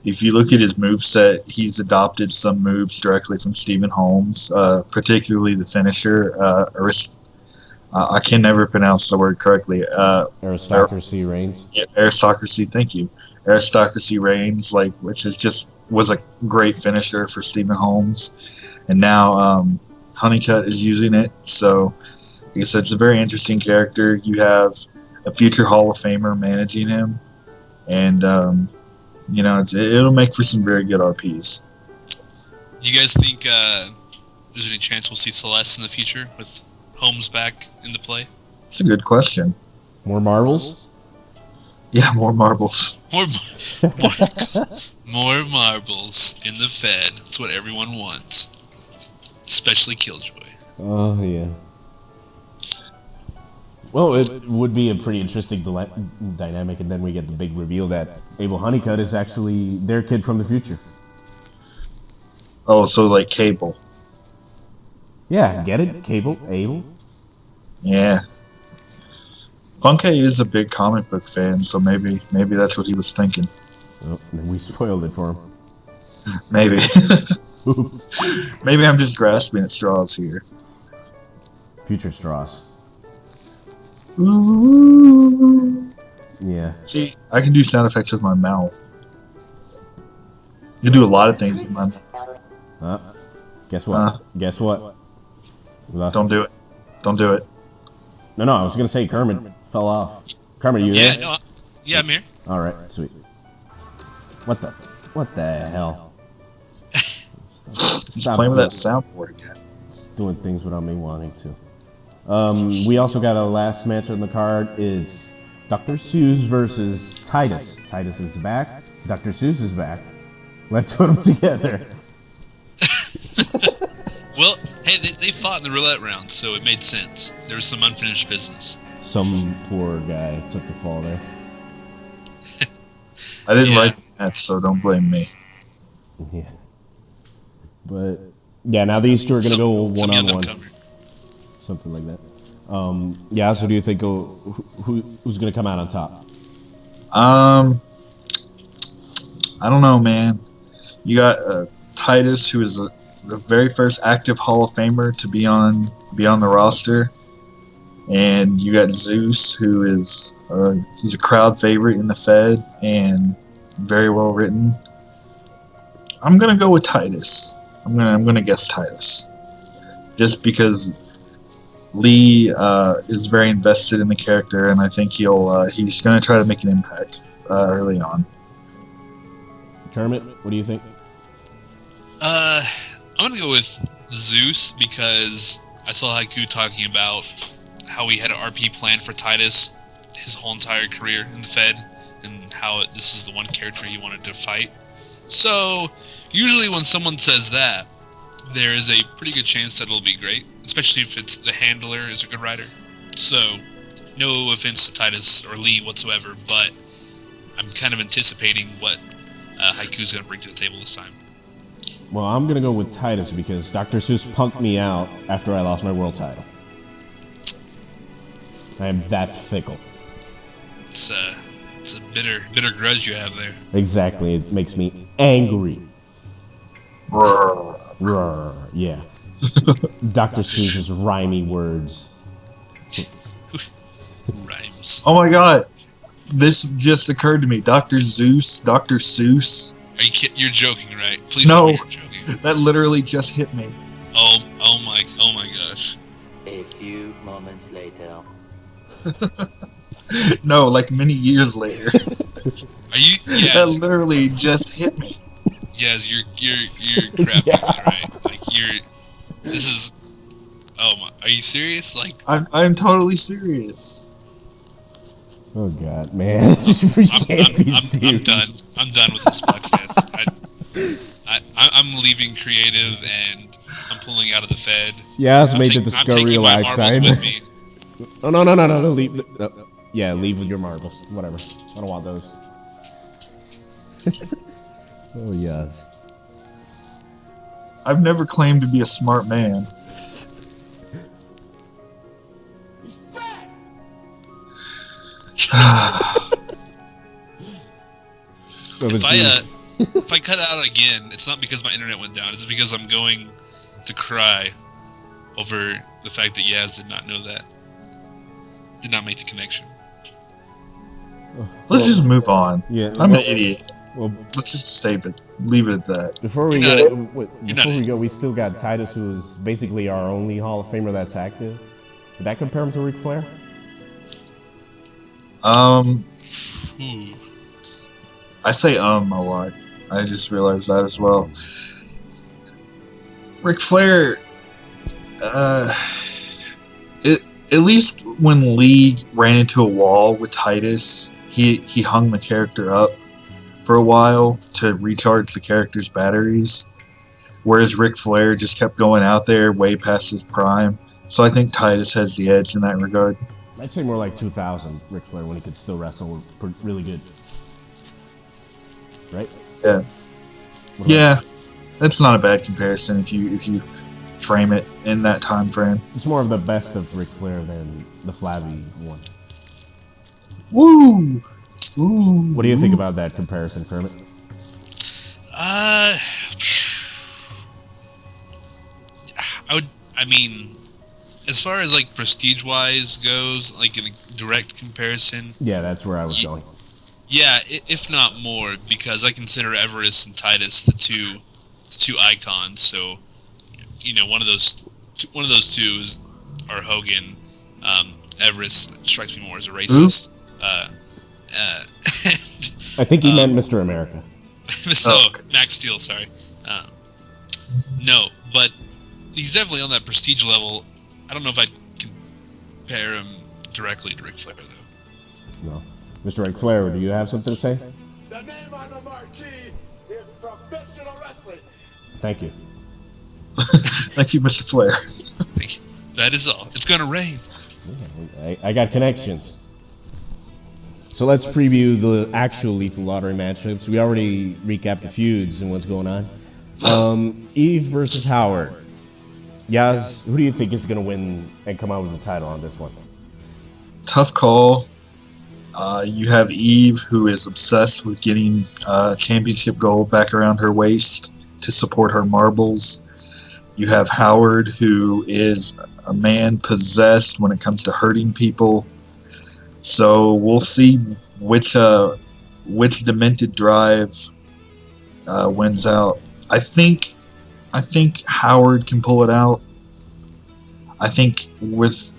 If you look at his moveset, he's adopted some moves directly from Stephen Holmes, particularly the finisher. I can never pronounce the word correctly. Aristocracy reigns. Yeah, aristocracy. Thank you. Aristocracy reigns, which was a great finisher for Stephen Holmes, and now Honeycutt is using it. So, like I said, it's a very interesting character. You have a future Hall of Famer managing him, and it'll make for some very good RPs. You guys think there's any chance we'll see Celeste in the future with Holmes back into play? It's a good question. More marbles? Yeah, more marbles. More marbles in the Fed. That's what everyone wants. Especially Killjoy. Oh, yeah. Well, it would be a pretty interesting dynamic, and then we get the big reveal that Abel Honeycutt is actually their kid from the future. Oh, so like Cable. Yeah, get it? Cable? Abel? Yeah. Funke is a big comic book fan, so maybe that's what he was thinking. Oh, and we spoiled it for him. Maybe. Oops. Maybe I'm just grasping at straws here. Future straws. Ooh. Yeah. See, I can do sound effects with my mouth. You can do a lot of things with my mouth. Guess what? Guess what? Don't do it. Don't do it. No, I was going to say Kermit fell off. Kermit, are you Yeah, there? no, yeah, I'm here. All right, sweet. What the hell? Just playing with that soundboard again. It's doing things without me wanting to. We also got a last match on the card. It's Dr. Zeus versus Titus. Titus is back. Dr. Zeus is back. Let's put them together. Well, hey, they fought in the roulette round, so it made sense. There was some unfinished business. Some poor guy took the fall there. I didn't write the match, so don't blame me. Yeah. But, yeah, now these two are going to go one-on-one. Something like that. Yeah, so do you think who's going to come out on top? I don't know, man. You got Titus, who is the very first active Hall of Famer to be on the roster, and you got Zeus, who is he's a crowd favorite in the Fed and very well written. I'm gonna go with Titus. I'm gonna guess Titus, just because Lee is very invested in the character, and I think he's gonna try to make an impact early on. Kermit, what do you think? I'm gonna go with Zeus because I saw Haiku talking about how he had an RP plan for Titus his whole entire career in the Fed, and how this is the one character he wanted to fight. So usually when someone says that, there is a pretty good chance that it'll be great, especially if it's the handler is a good writer. So no offense to Titus or Lee whatsoever, but I'm kind of anticipating what Haiku's going to bring to the table this time. Well, I'm going to go with Titus because Dr. Seuss punked me out after I lost my world title. I am that fickle. It's a bitter grudge you have there. Exactly. It makes me angry. Roar. Yeah. Dr. Seuss's rhymey words. Rhymes. Oh my god. This just occurred to me. Dr. Zeus, Dr. Seuss. You're joking, right? Please No. tell me you're joking. That literally just hit me. Oh my gosh. A few moments later. No, like many years later. Are you? That Yeah. literally just hit me. Yes, you're crapping me, right? Like this is. Oh my! Are you serious? Like I'm totally serious. Oh God, man! We can't be I'm serious. done. I'm done with this podcast. I'm leaving creative and I'm pulling out of the Fed. Yaz I'm made the I'm discovery taking of my marbles lifetime. with me. Oh no! Leave. No. Yeah, leave with your marbles. Whatever. I don't want those. Oh yes. I've never claimed to be a smart man. If I cut out again, it's not because my internet went down. It's because I'm going to cry over the fact that Yaz did not know that. Did not make the connection. Let's just move on. Yeah, I'm an idiot. Well, Let's just save it. Leave it at that. before we You're not go, we still got Titus, who is basically our only Hall of Famer that's active. Would that compare him to Ric Flair? Ooh. I say a lot. I just realized that as well. Ric Flair, at least when Lee ran into a wall with Titus, he hung the character up for a while to recharge the character's batteries, whereas Ric Flair just kept going out there way past his prime. So I think Titus has the edge in that regard. I'd say more like 2000 Ric Flair, when he could still wrestle really good. Right? Yeah. What about- Yeah, that's not a bad comparison if you frame it in that time frame. It's more of the best of Ric Flair than the flabby one. Woo! Ooh. What do you think about that comparison, Kermit? I mean, as far as like prestige-wise goes, like in a direct comparison, Yeah, that's where I was going. yeah, if not more, because I consider Everest and Titus the two icons. So, you know, one of those two are Hogan. Everest strikes me more as a racist. I think he meant Mr. America. So Max Steel, sorry. No, but he's definitely on that prestige level. I don't know if I'd compare him directly to Ric Flair, though. No. Mr. Ric Flair, do you have something to say? The name on the marquee is professional wrestling. Thank you. Thank you, Mr. Flair. Thank you. That is all. It's gonna rain. Yeah, I got connections. So let's preview the actual Lethal Lottery matchups. We already recapped the feuds and what's going on. Eve versus Howard. Yaz, who do you think is going to win and come out with the title on this one? Tough call. You have Eve, who is obsessed with getting championship gold back around her waist to support her marbles. You have Howard, who is a man possessed when it comes to hurting people. So we'll see which demented drive wins out. I think Howard can pull it out. I think with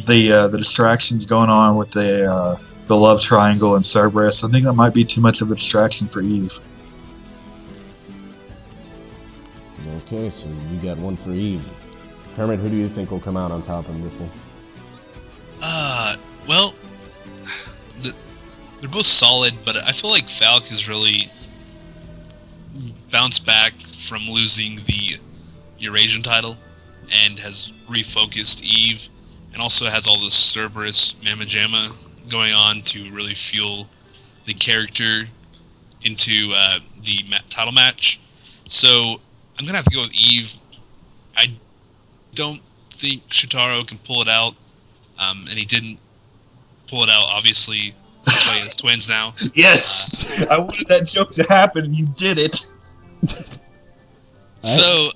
the distractions going on with the love triangle and Cerberus, I think that might be too much of a distraction for Eve. Okay, so you got one for Eve. Kermit, who do you think will come out on top in this one? Well, they're both solid, but I feel like Falk has really bounced back from losing the Eurasian title and has refocused Eve, and also has all this Cerberus Mamma Jamma going on to really fuel the character into the title match. So I'm gonna have to go with Eve. I don't think Shotaro can pull it out, and he didn't pull it out. Obviously, they play as twins now. Yes, I wanted that joke to happen, and you did it. So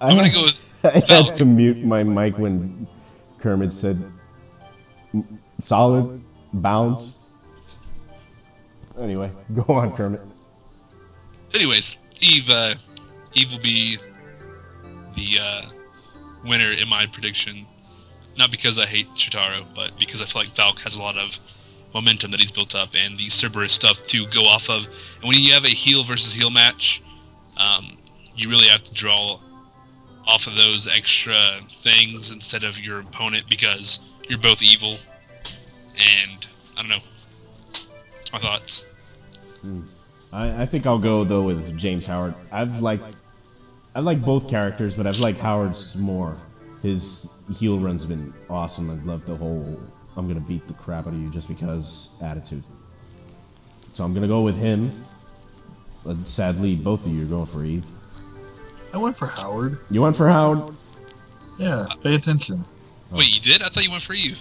I'm gonna go with I Falk. had to mute my mic when Kermit said solid bounce. Anyway, go on, Kermit. Anyways, Eve Eve will be the winner in my prediction. Not because I hate Shotaro, but because I feel like Valk has a lot of momentum that he's built up and the Cerberus stuff to go off of. And when you have a heel versus heel match, you really have to draw off of those extra things instead of your opponent because you're both evil. And I don't know. That's my thoughts. I think I'll go though with James Howard. I like both characters, but I've liked Howard's more. His heel run's been awesome. I love the whole "I'm gonna beat the crap out of you just because" attitude. So I'm gonna go with him. But sadly, both of you are going for Eve. I went for Howard. You went for Howard? Yeah, pay attention. Wait, you did? I thought you went for Eve.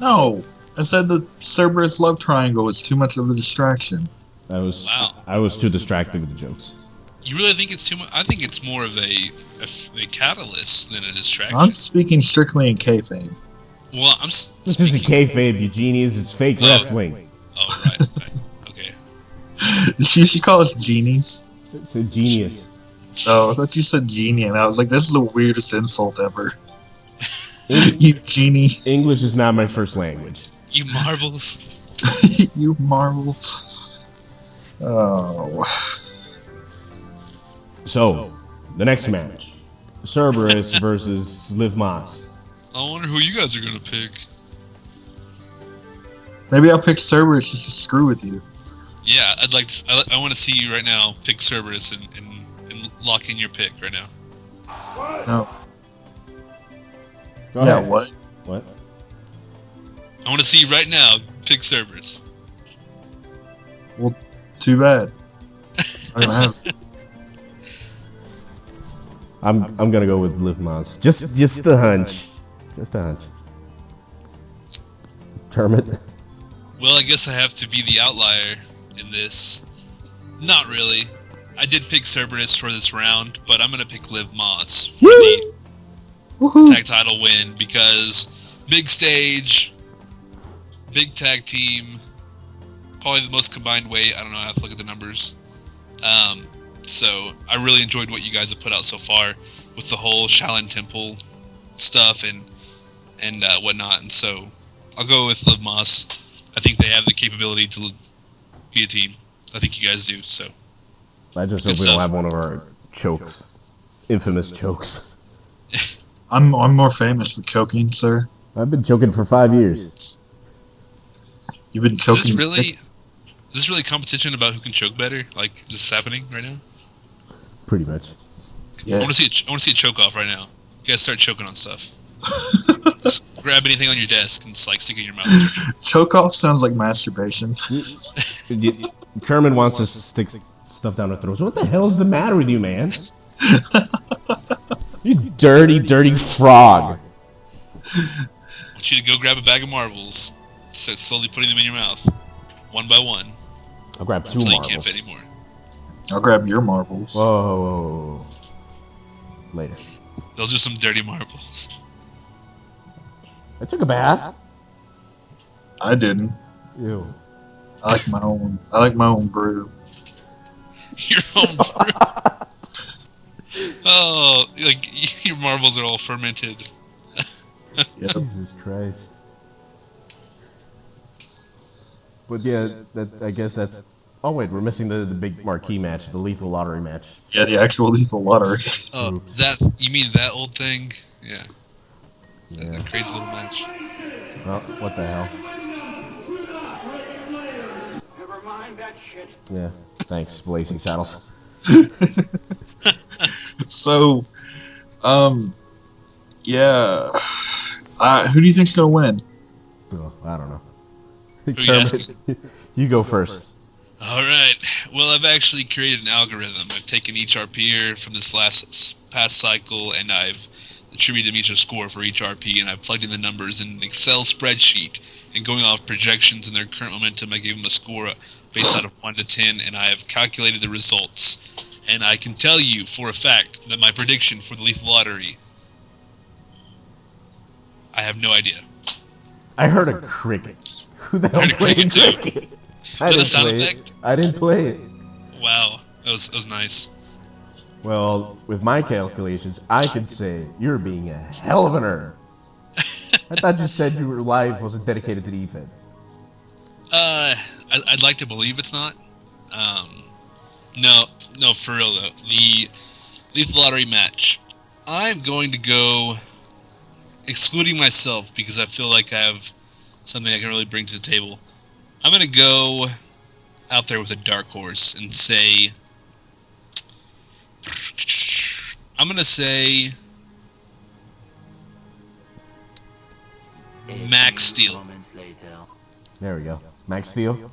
No, I said the Cerberus love triangle was too much of a distraction. Wow. I was too distracted with the jokes. You really think it's too much? I think it's more of a catalyst than a distraction. I'm speaking strictly in kayfabe. Well, This isn't kayfabe, you genies. It's fake wrestling. Oh, right. Okay. She should call us genies. It's a genius. Oh, I thought you said genie, and I was like, this is the weirdest insult ever. You genie. English is not my first language. You marbles. You marvel. Oh. So, the next match. Cerberus versus Liv Moss. I wonder who you guys are gonna pick. Maybe I'll pick Cerberus just to screw with you. Yeah, I'd like to, I want to see you right now pick Cerberus and lock in your pick right now. No. Go Yeah, ahead. what? What? I want to see you right now pick Cerberus. Well, too bad. I don't have it. I'm gonna go with Liv Moss. Just a hunch. Just a hunch. Kermit. Well, I guess I have to be the outlier in this. Not really. I did pick Cerberus for this round, but I'm gonna pick Liv Moss for the tag title win because big stage, big tag team, probably the most combined weight. I don't know. I have to look at the numbers. So I really enjoyed what you guys have put out so far with the whole Shaolin Temple stuff and whatnot. And so I'll go with Liv Moss. I think they have the capability to be a team. I think you guys do. So I just Good hope we don't stuff. have one of our chokes. Infamous chokes. I'm more famous for choking, sir. I've been choking for 5 years. You've been is choking. this really competition about who can choke better? Like is this happening right now? Pretty much. I Yeah. want to see a choke off right now. You guys start choking on stuff. Just grab anything on your desk and just, like stick it in your mouth. Choke off sounds like masturbation. Kermit wants to stick stuff down our throats. What the hell is the matter with you, man? You dirty, dirty frog. I want you to go grab a bag of marbles. Start slowly putting them in your mouth, one by one, I'll grab 2 until you marbles. can't fit anymore. I'll grab your marbles. Whoa. Later. Those are some dirty marbles. I took a bath. I didn't. Ew. I like my own. I like my own brew. Your own brew. Oh, like your marbles are all fermented. Yep. Jesus Christ. But yeah, I guess that's... Oh wait, we're missing the big marquee match, the lethal lottery match. Yeah, the actual lethal lottery. Oh, Oops. you mean that old thing? Yeah. Yeah. That crazy little match. Oh, what the hell? Never mind that shit. Yeah. Thanks, Blazing Saddles. So, yeah. Who do you think's gonna win? Oh, I don't know. you asking? You go first. All right. Well, I've actually created an algorithm. I've taken each RPer from this past cycle, and I've attributed them each a score for each RP, and I've plugged in the numbers in an Excel spreadsheet. And going off projections and their current momentum, I gave them a score based out of 1 to 10, and I have calculated the results. And I can tell you for a fact that my prediction for the Lethal Lottery, I have no idea. I heard a cricket. Who the hell heard a played cricket too. cricket? that a sound effect? I didn't play it. Wow, that was nice. Well, with my calculations, I can say you're being a hell of an earner. I thought you said your life wasn't dedicated to the event. I'd like to believe it's not. No, for real though. The Lethal Lottery match, I'm going to go, excluding myself because I feel like I have something I can really bring to the table. I'm going to go out there with a dark horse and say, I'm going to say Max Steel. Moments later. There we go. Max Steel?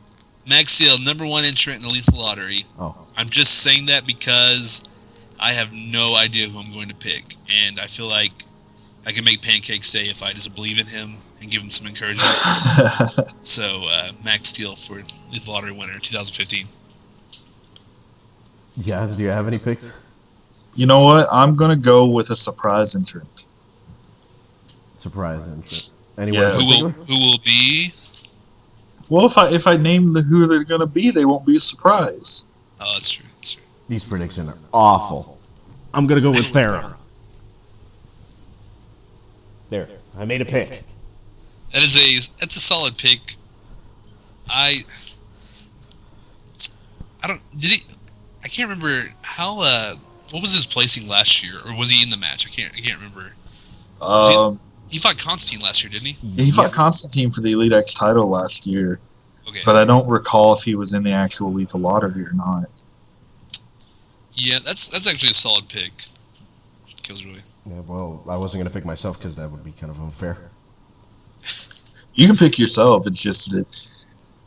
Max Steel, #1 entrant in the Lethal Lottery. Oh. I'm just saying that because I have no idea who I'm going to pick, and I feel like I can make Pancake stay if I just believe in him and give him some encouragement. So, Max Steel for Lethal Lottery winner 2015. Yaz, do you have any picks? You know what? I'm gonna go with a surprise entrant. Surprise entrant. Anyone Yeah. in particular? Who will be? Well, if I name who they're gonna be, they won't be a surprise. Oh, that's true. That's true. These predictions are awful. I'm gonna go with Theron. There, I made a pick. That's a solid pick. I can't remember how. What was his placing last year, or was he in the match? I can't remember. He fought Constantine last year, didn't he? He fought Constantine for the Elite X title last year, Okay. but I don't recall if he was in the actual Lethal Lottery or not. Yeah, that's actually a solid pick. Killjoy. Yeah, well, I wasn't gonna pick myself because that would be kind of unfair. You can pick yourself. It's just that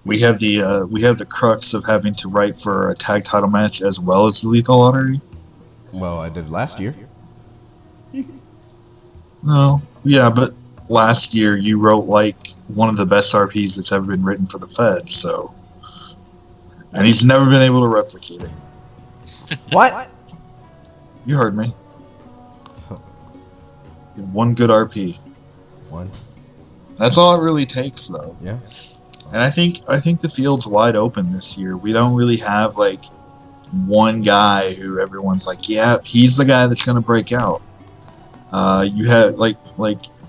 we have the crux of having to write for a tag title match as well as the Lethal Lottery. Well, I did last year. No, yeah, but last year you wrote like one of the best RPs that's ever been written for the Fed, so, and he's never been able to replicate it. What? You heard me. One good RP. One. That's all it really takes, though. Yeah. And I think the field's wide open this year. We don't really have like one guy who everyone's like, yeah, he's the guy that's gonna break out. You have like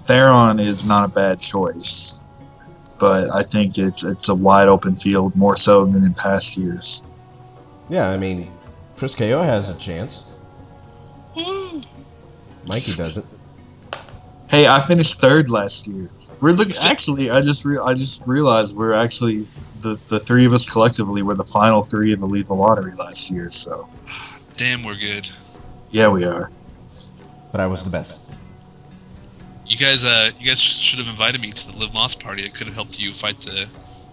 Theron is not a bad choice, but I think it's a wide open field more so than in past years. Yeah, I mean, Chris KO has a chance. Mikey doesn't. Hey, I finished third last year. We're looking. Actually, I just realized we're actually the three of us collectively were the final three of the Lethal Lottery last year. So, Damn, we're good. yeah, we are. But I was the best. You guys should have invited me to the Liv Moss party. It could have helped you fight the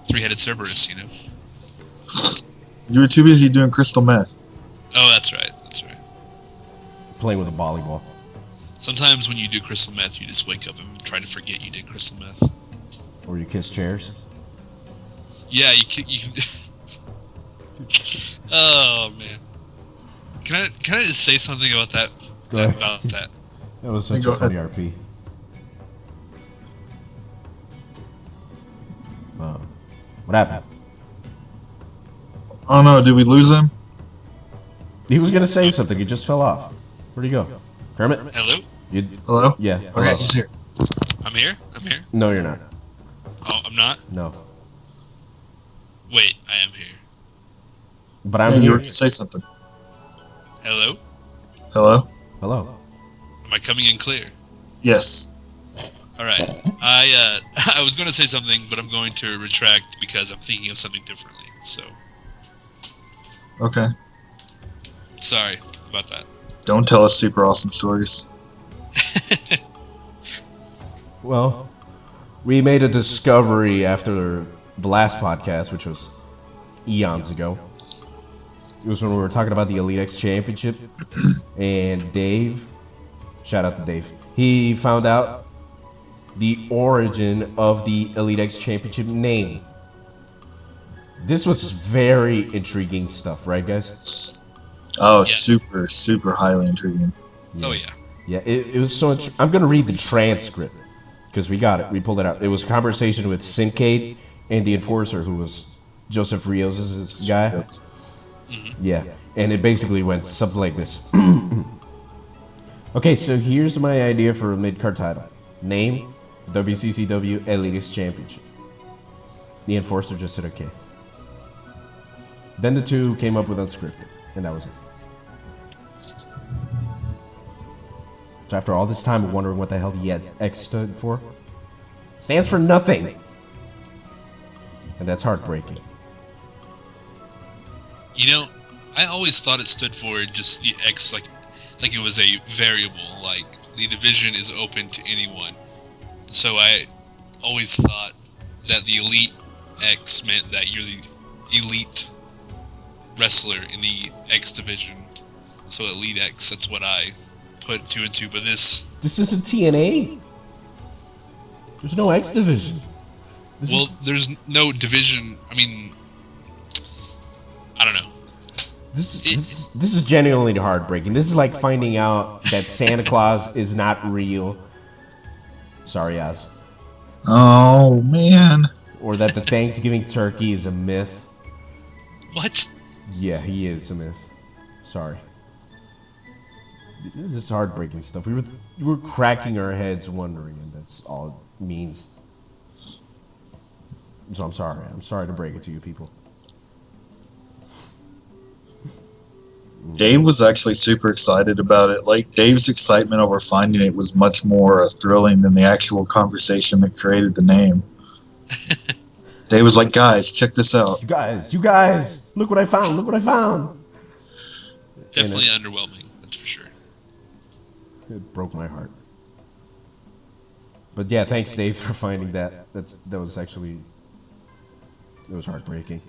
three-headed Cerberus, you know. You were too busy doing crystal meth. Oh, that's right. That's right. Playing with a volleyball. Sometimes when you do crystal meth, you just wake up and try to forget you did crystal meth. Or you kiss chairs. Yeah, you can. Oh man. Can I just say something about that? Go ahead. About that. That was such Go a funny ahead. RP. What happened? Oh no, did we lose him? He was gonna say something. He just fell off. Where'd he go? Kermit? Hello? You? Hello? Yeah. Okay, hello. he's here. I'm here. I'm here. No, you're not. Oh, I'm not. No. Wait, I am here. But I'm Hey, you were here. gonna say something. Hello? Hello? Hello. Am I coming in clear? Yes. All right. I was going to say something, but I'm going to retract because I'm thinking of something differently. So, Okay. sorry about that. Don't tell us super awesome stories. Well, we made a discovery after the last podcast, which was eons ago. It was when we were talking about the Elite X Championship, and Dave, shout out to Dave, he found out the origin of the Elite X Championship name. This was very intriguing stuff, right, guys? Oh, Yeah. super, super highly intriguing. Oh yeah. Yeah, it was so. I'm gonna read the transcript because we got it. We pulled it out. It was a conversation with Syncade and the Enforcer, who was Joseph Rios' guy. Yeah, and it basically went something like this. Okay, so here's my idea for a mid-card title. Name, WCCW Elitist Championship. The Enforcer just said okay. Then the two came up with Unscripted, and that was it. So after all this time of wondering what the hell the X stood for, stands for nothing. And that's heartbreaking. You know, I always thought it stood for just the X, like it was a variable, like the division is open to anyone. So I always thought that the Elite X meant that you're the elite wrestler in the X division. So Elite X, that's what I put 2 and 2. But this isn't TNA. There's no X division. There's no division. I mean, I don't know. This is genuinely heartbreaking. This is like finding out that Santa Claus is not real. Sorry, Yaz. Oh man. Or that the Thanksgiving turkey is a myth. What? Yeah, he is a myth. Sorry. This is heartbreaking stuff. We were cracking our heads wondering, and that's all it means. So I'm sorry. I'm sorry to break it to you people. Dave was actually super excited about it. Like, Dave's excitement over finding it was much more thrilling than the actual conversation that created the name. Dave was like, guys, check this out. You guys, look what I found. Definitely underwhelming, that's for sure. It broke my heart. But yeah, thanks Dave for finding that. That was heartbreaking.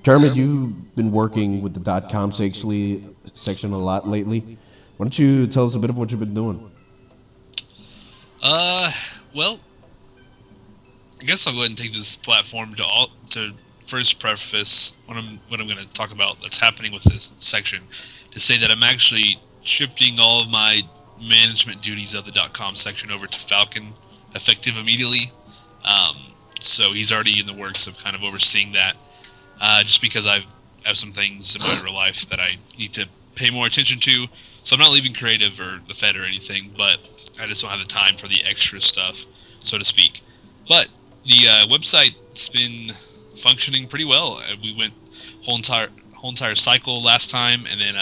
Kermit, you've been working with the .com section a lot lately. Why don't you tell us a bit of what you've been doing? Well, I guess I'll go ahead and take this platform to first preface what I'm going to talk about that's happening with this section, to say that I'm actually shifting all of my management duties of the .com section over to Falcon, effective immediately. So he's already in the works of kind of overseeing that. Just because I have some things in my real life that I need to pay more attention to. So I'm not leaving creative or the Fed or anything, but I just don't have the time for the extra stuff, so to speak. But the website's been functioning pretty well. We went whole entire cycle last time, and then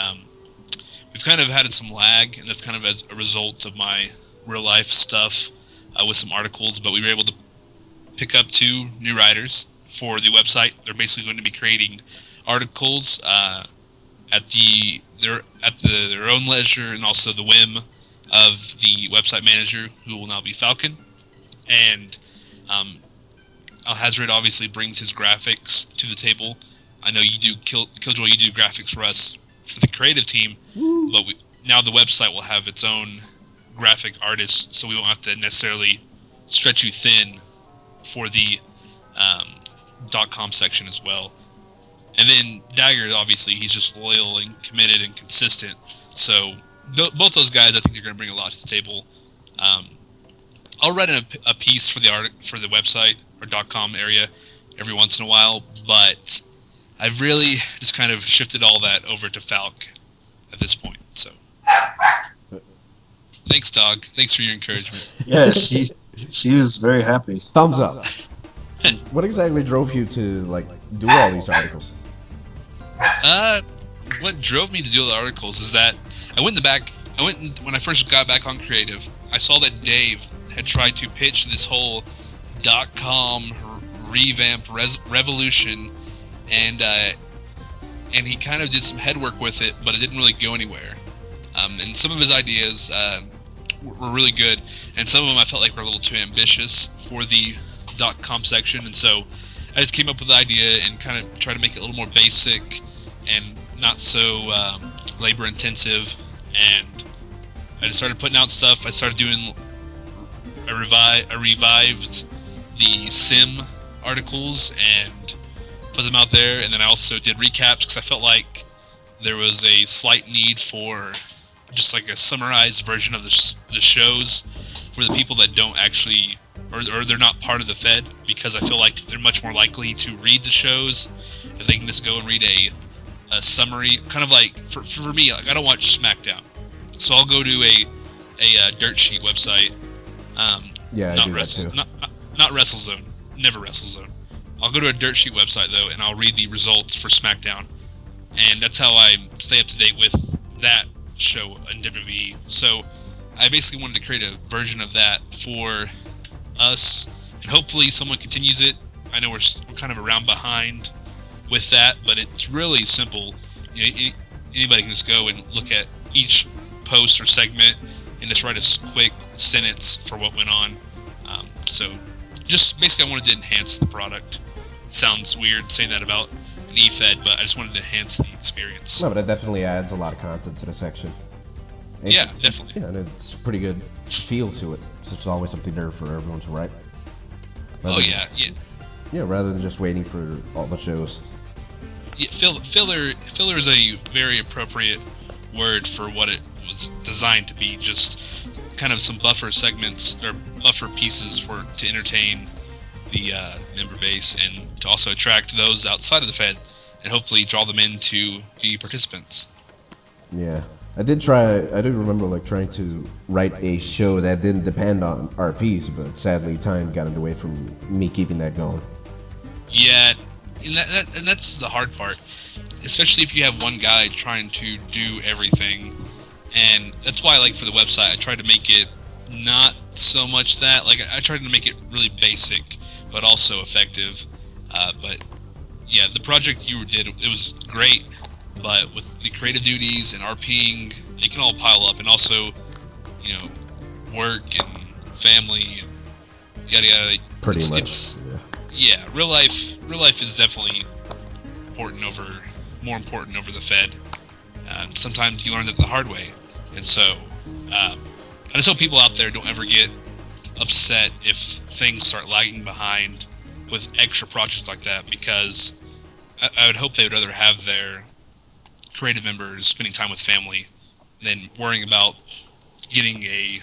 we've kind of had some lag, and that's kind of as a result of my real life stuff with some articles. But we were able to pick up 2 new writers for the website. They're basically going to be creating articles at their own leisure and also the whim of the website manager, who will now be Falcon. And Al-Hazred obviously brings his graphics to the table. I know you do Killjoy, you do graphics for us for the creative team, but now the website will have its own graphic artist, so we won't have to necessarily stretch you thin for the .com section as well. And then Dagger, obviously, he's just loyal and committed and consistent. So both those guys, I think they're going to bring a lot to the table. I'll write a piece for the website or .com area every once in a while, but I've really just kind of shifted all that over to Falk at this point. So thanks, dog. Thanks for your encouragement. Yeah, she was very happy. Thumbs up. What exactly drove you to do all these articles? What drove me to do all the articles is that when I first got back on creative, I saw that Dave had tried to pitch this whole .com revamp revolution, and he kind of did some headwork with it, but it didn't really go anywhere. And some of his ideas were really good, and some of them I felt like were a little too ambitious for the .com section, and so I just came up with the idea and kind of tried to make it a little more basic and not so labor intensive, and I just started putting out stuff. I started doing I revived the sim articles and put them out there, and then I also did recaps because I felt like there was a slight need for just like a summarized version of the shows for the people that don't actually or they're not part of the Fed, because I feel like they're much more likely to read the shows if they can just go and read a a summary, kind of like for me, like I don't watch SmackDown, so I'll go to a dirt sheet website. Yeah, I not do Wrestle, that too. not WrestleZone, never WrestleZone. I'll go to a dirt sheet website though, and I'll read the results for SmackDown, and that's how I stay up to date with that show in WWE. So I basically wanted to create a version of that for us, and hopefully someone continues it. I know we're kind of around behind with that, but it's really simple. Anybody can just go and look at each post or segment and just write a quick sentence for what went on. So just basically I wanted to enhance the product. Sounds weird saying that about an eFed, but I just wanted to enhance the experience. No, but it definitely adds a lot of content to the section. Yeah, definitely. Yeah, and it's a pretty good feel to it. So there's always something there for everyone to write. Yeah. Yeah, rather than just waiting for all the shows. Yeah, filler is a very appropriate word for what it was designed to be. Just kind of some buffer segments or buffer pieces to entertain the member base and to also attract those outside of the Fed and hopefully draw them in to be participants. Yeah. I did remember like trying to write a show that didn't depend on RPs, but sadly time got in the way from me keeping that going. Yeah, and that's the hard part, especially if you have one guy trying to do everything. And that's why, like, for the website, I tried to make it not so much that, like, I tried to make it really basic, but also effective. But yeah, the project you did, it was great, but with the creative duties and RPing, it can all pile up, and also, work and family and yada yada. Pretty much. Yeah, real life is definitely more important over the Fed. Sometimes you learn that the hard way, and so I just hope people out there don't ever get upset if things start lagging behind with extra projects like that, because I would hope they would rather have their creative members spending time with family than worrying about getting a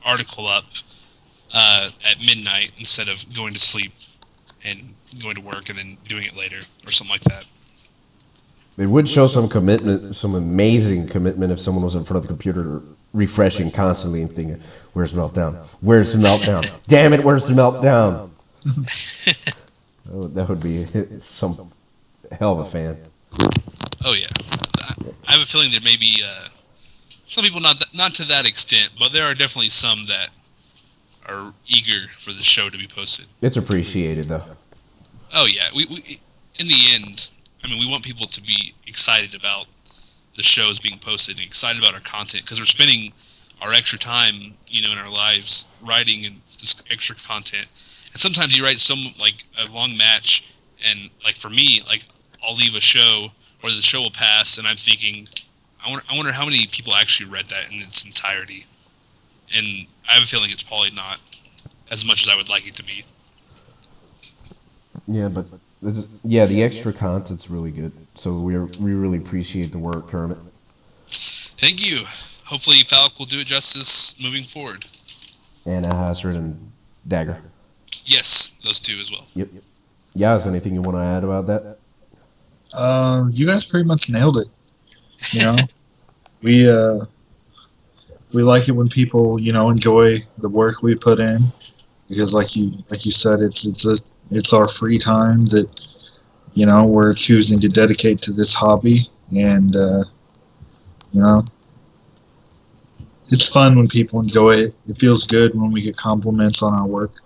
article up at midnight instead of going to sleep and going to work and then doing it later or something like that. It would show some commitment, some amazing commitment, if someone was in front of the computer refreshing constantly and thinking, "Where's Meltdown? Where's the Meltdown? Damn it, where's the Meltdown?" That would be some hell of a fan. Oh yeah, I have a feeling there may be some people not to that extent, but there are definitely some that are eager for the show to be posted. It's appreciated though. Oh yeah, we in the end, I mean, we want people to be excited about the shows being posted and excited about our content, because we're spending our extra time, in our lives writing and this extra content. And sometimes you write like a long match, and like for me, like I'll leave a show or the show will pass, and I'm thinking, I wonder how many people actually read that in its entirety. And I have a feeling it's probably not as much as I would like it to be. Yeah, but the extra content's really good. So we really appreciate the work, Kermit. Thank you. Hopefully Falk will do it justice moving forward. And Hazard and Dagger. Yes, those two as well. Yep. Yaz, anything you want to add about that? You guys pretty much nailed it. We like it when people, enjoy the work we put in, because like you said, it's our free time that, we're choosing to dedicate to this hobby, and it's fun when people enjoy it. It feels good when we get compliments on our work.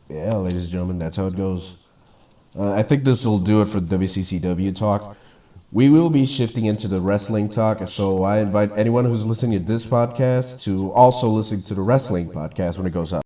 Yeah, ladies and gentlemen, that's how it goes. I think this will do it for the WCCW talk. We will be shifting into the wrestling talk, so I invite anyone who's listening to this podcast to also listen to the wrestling podcast when it goes up.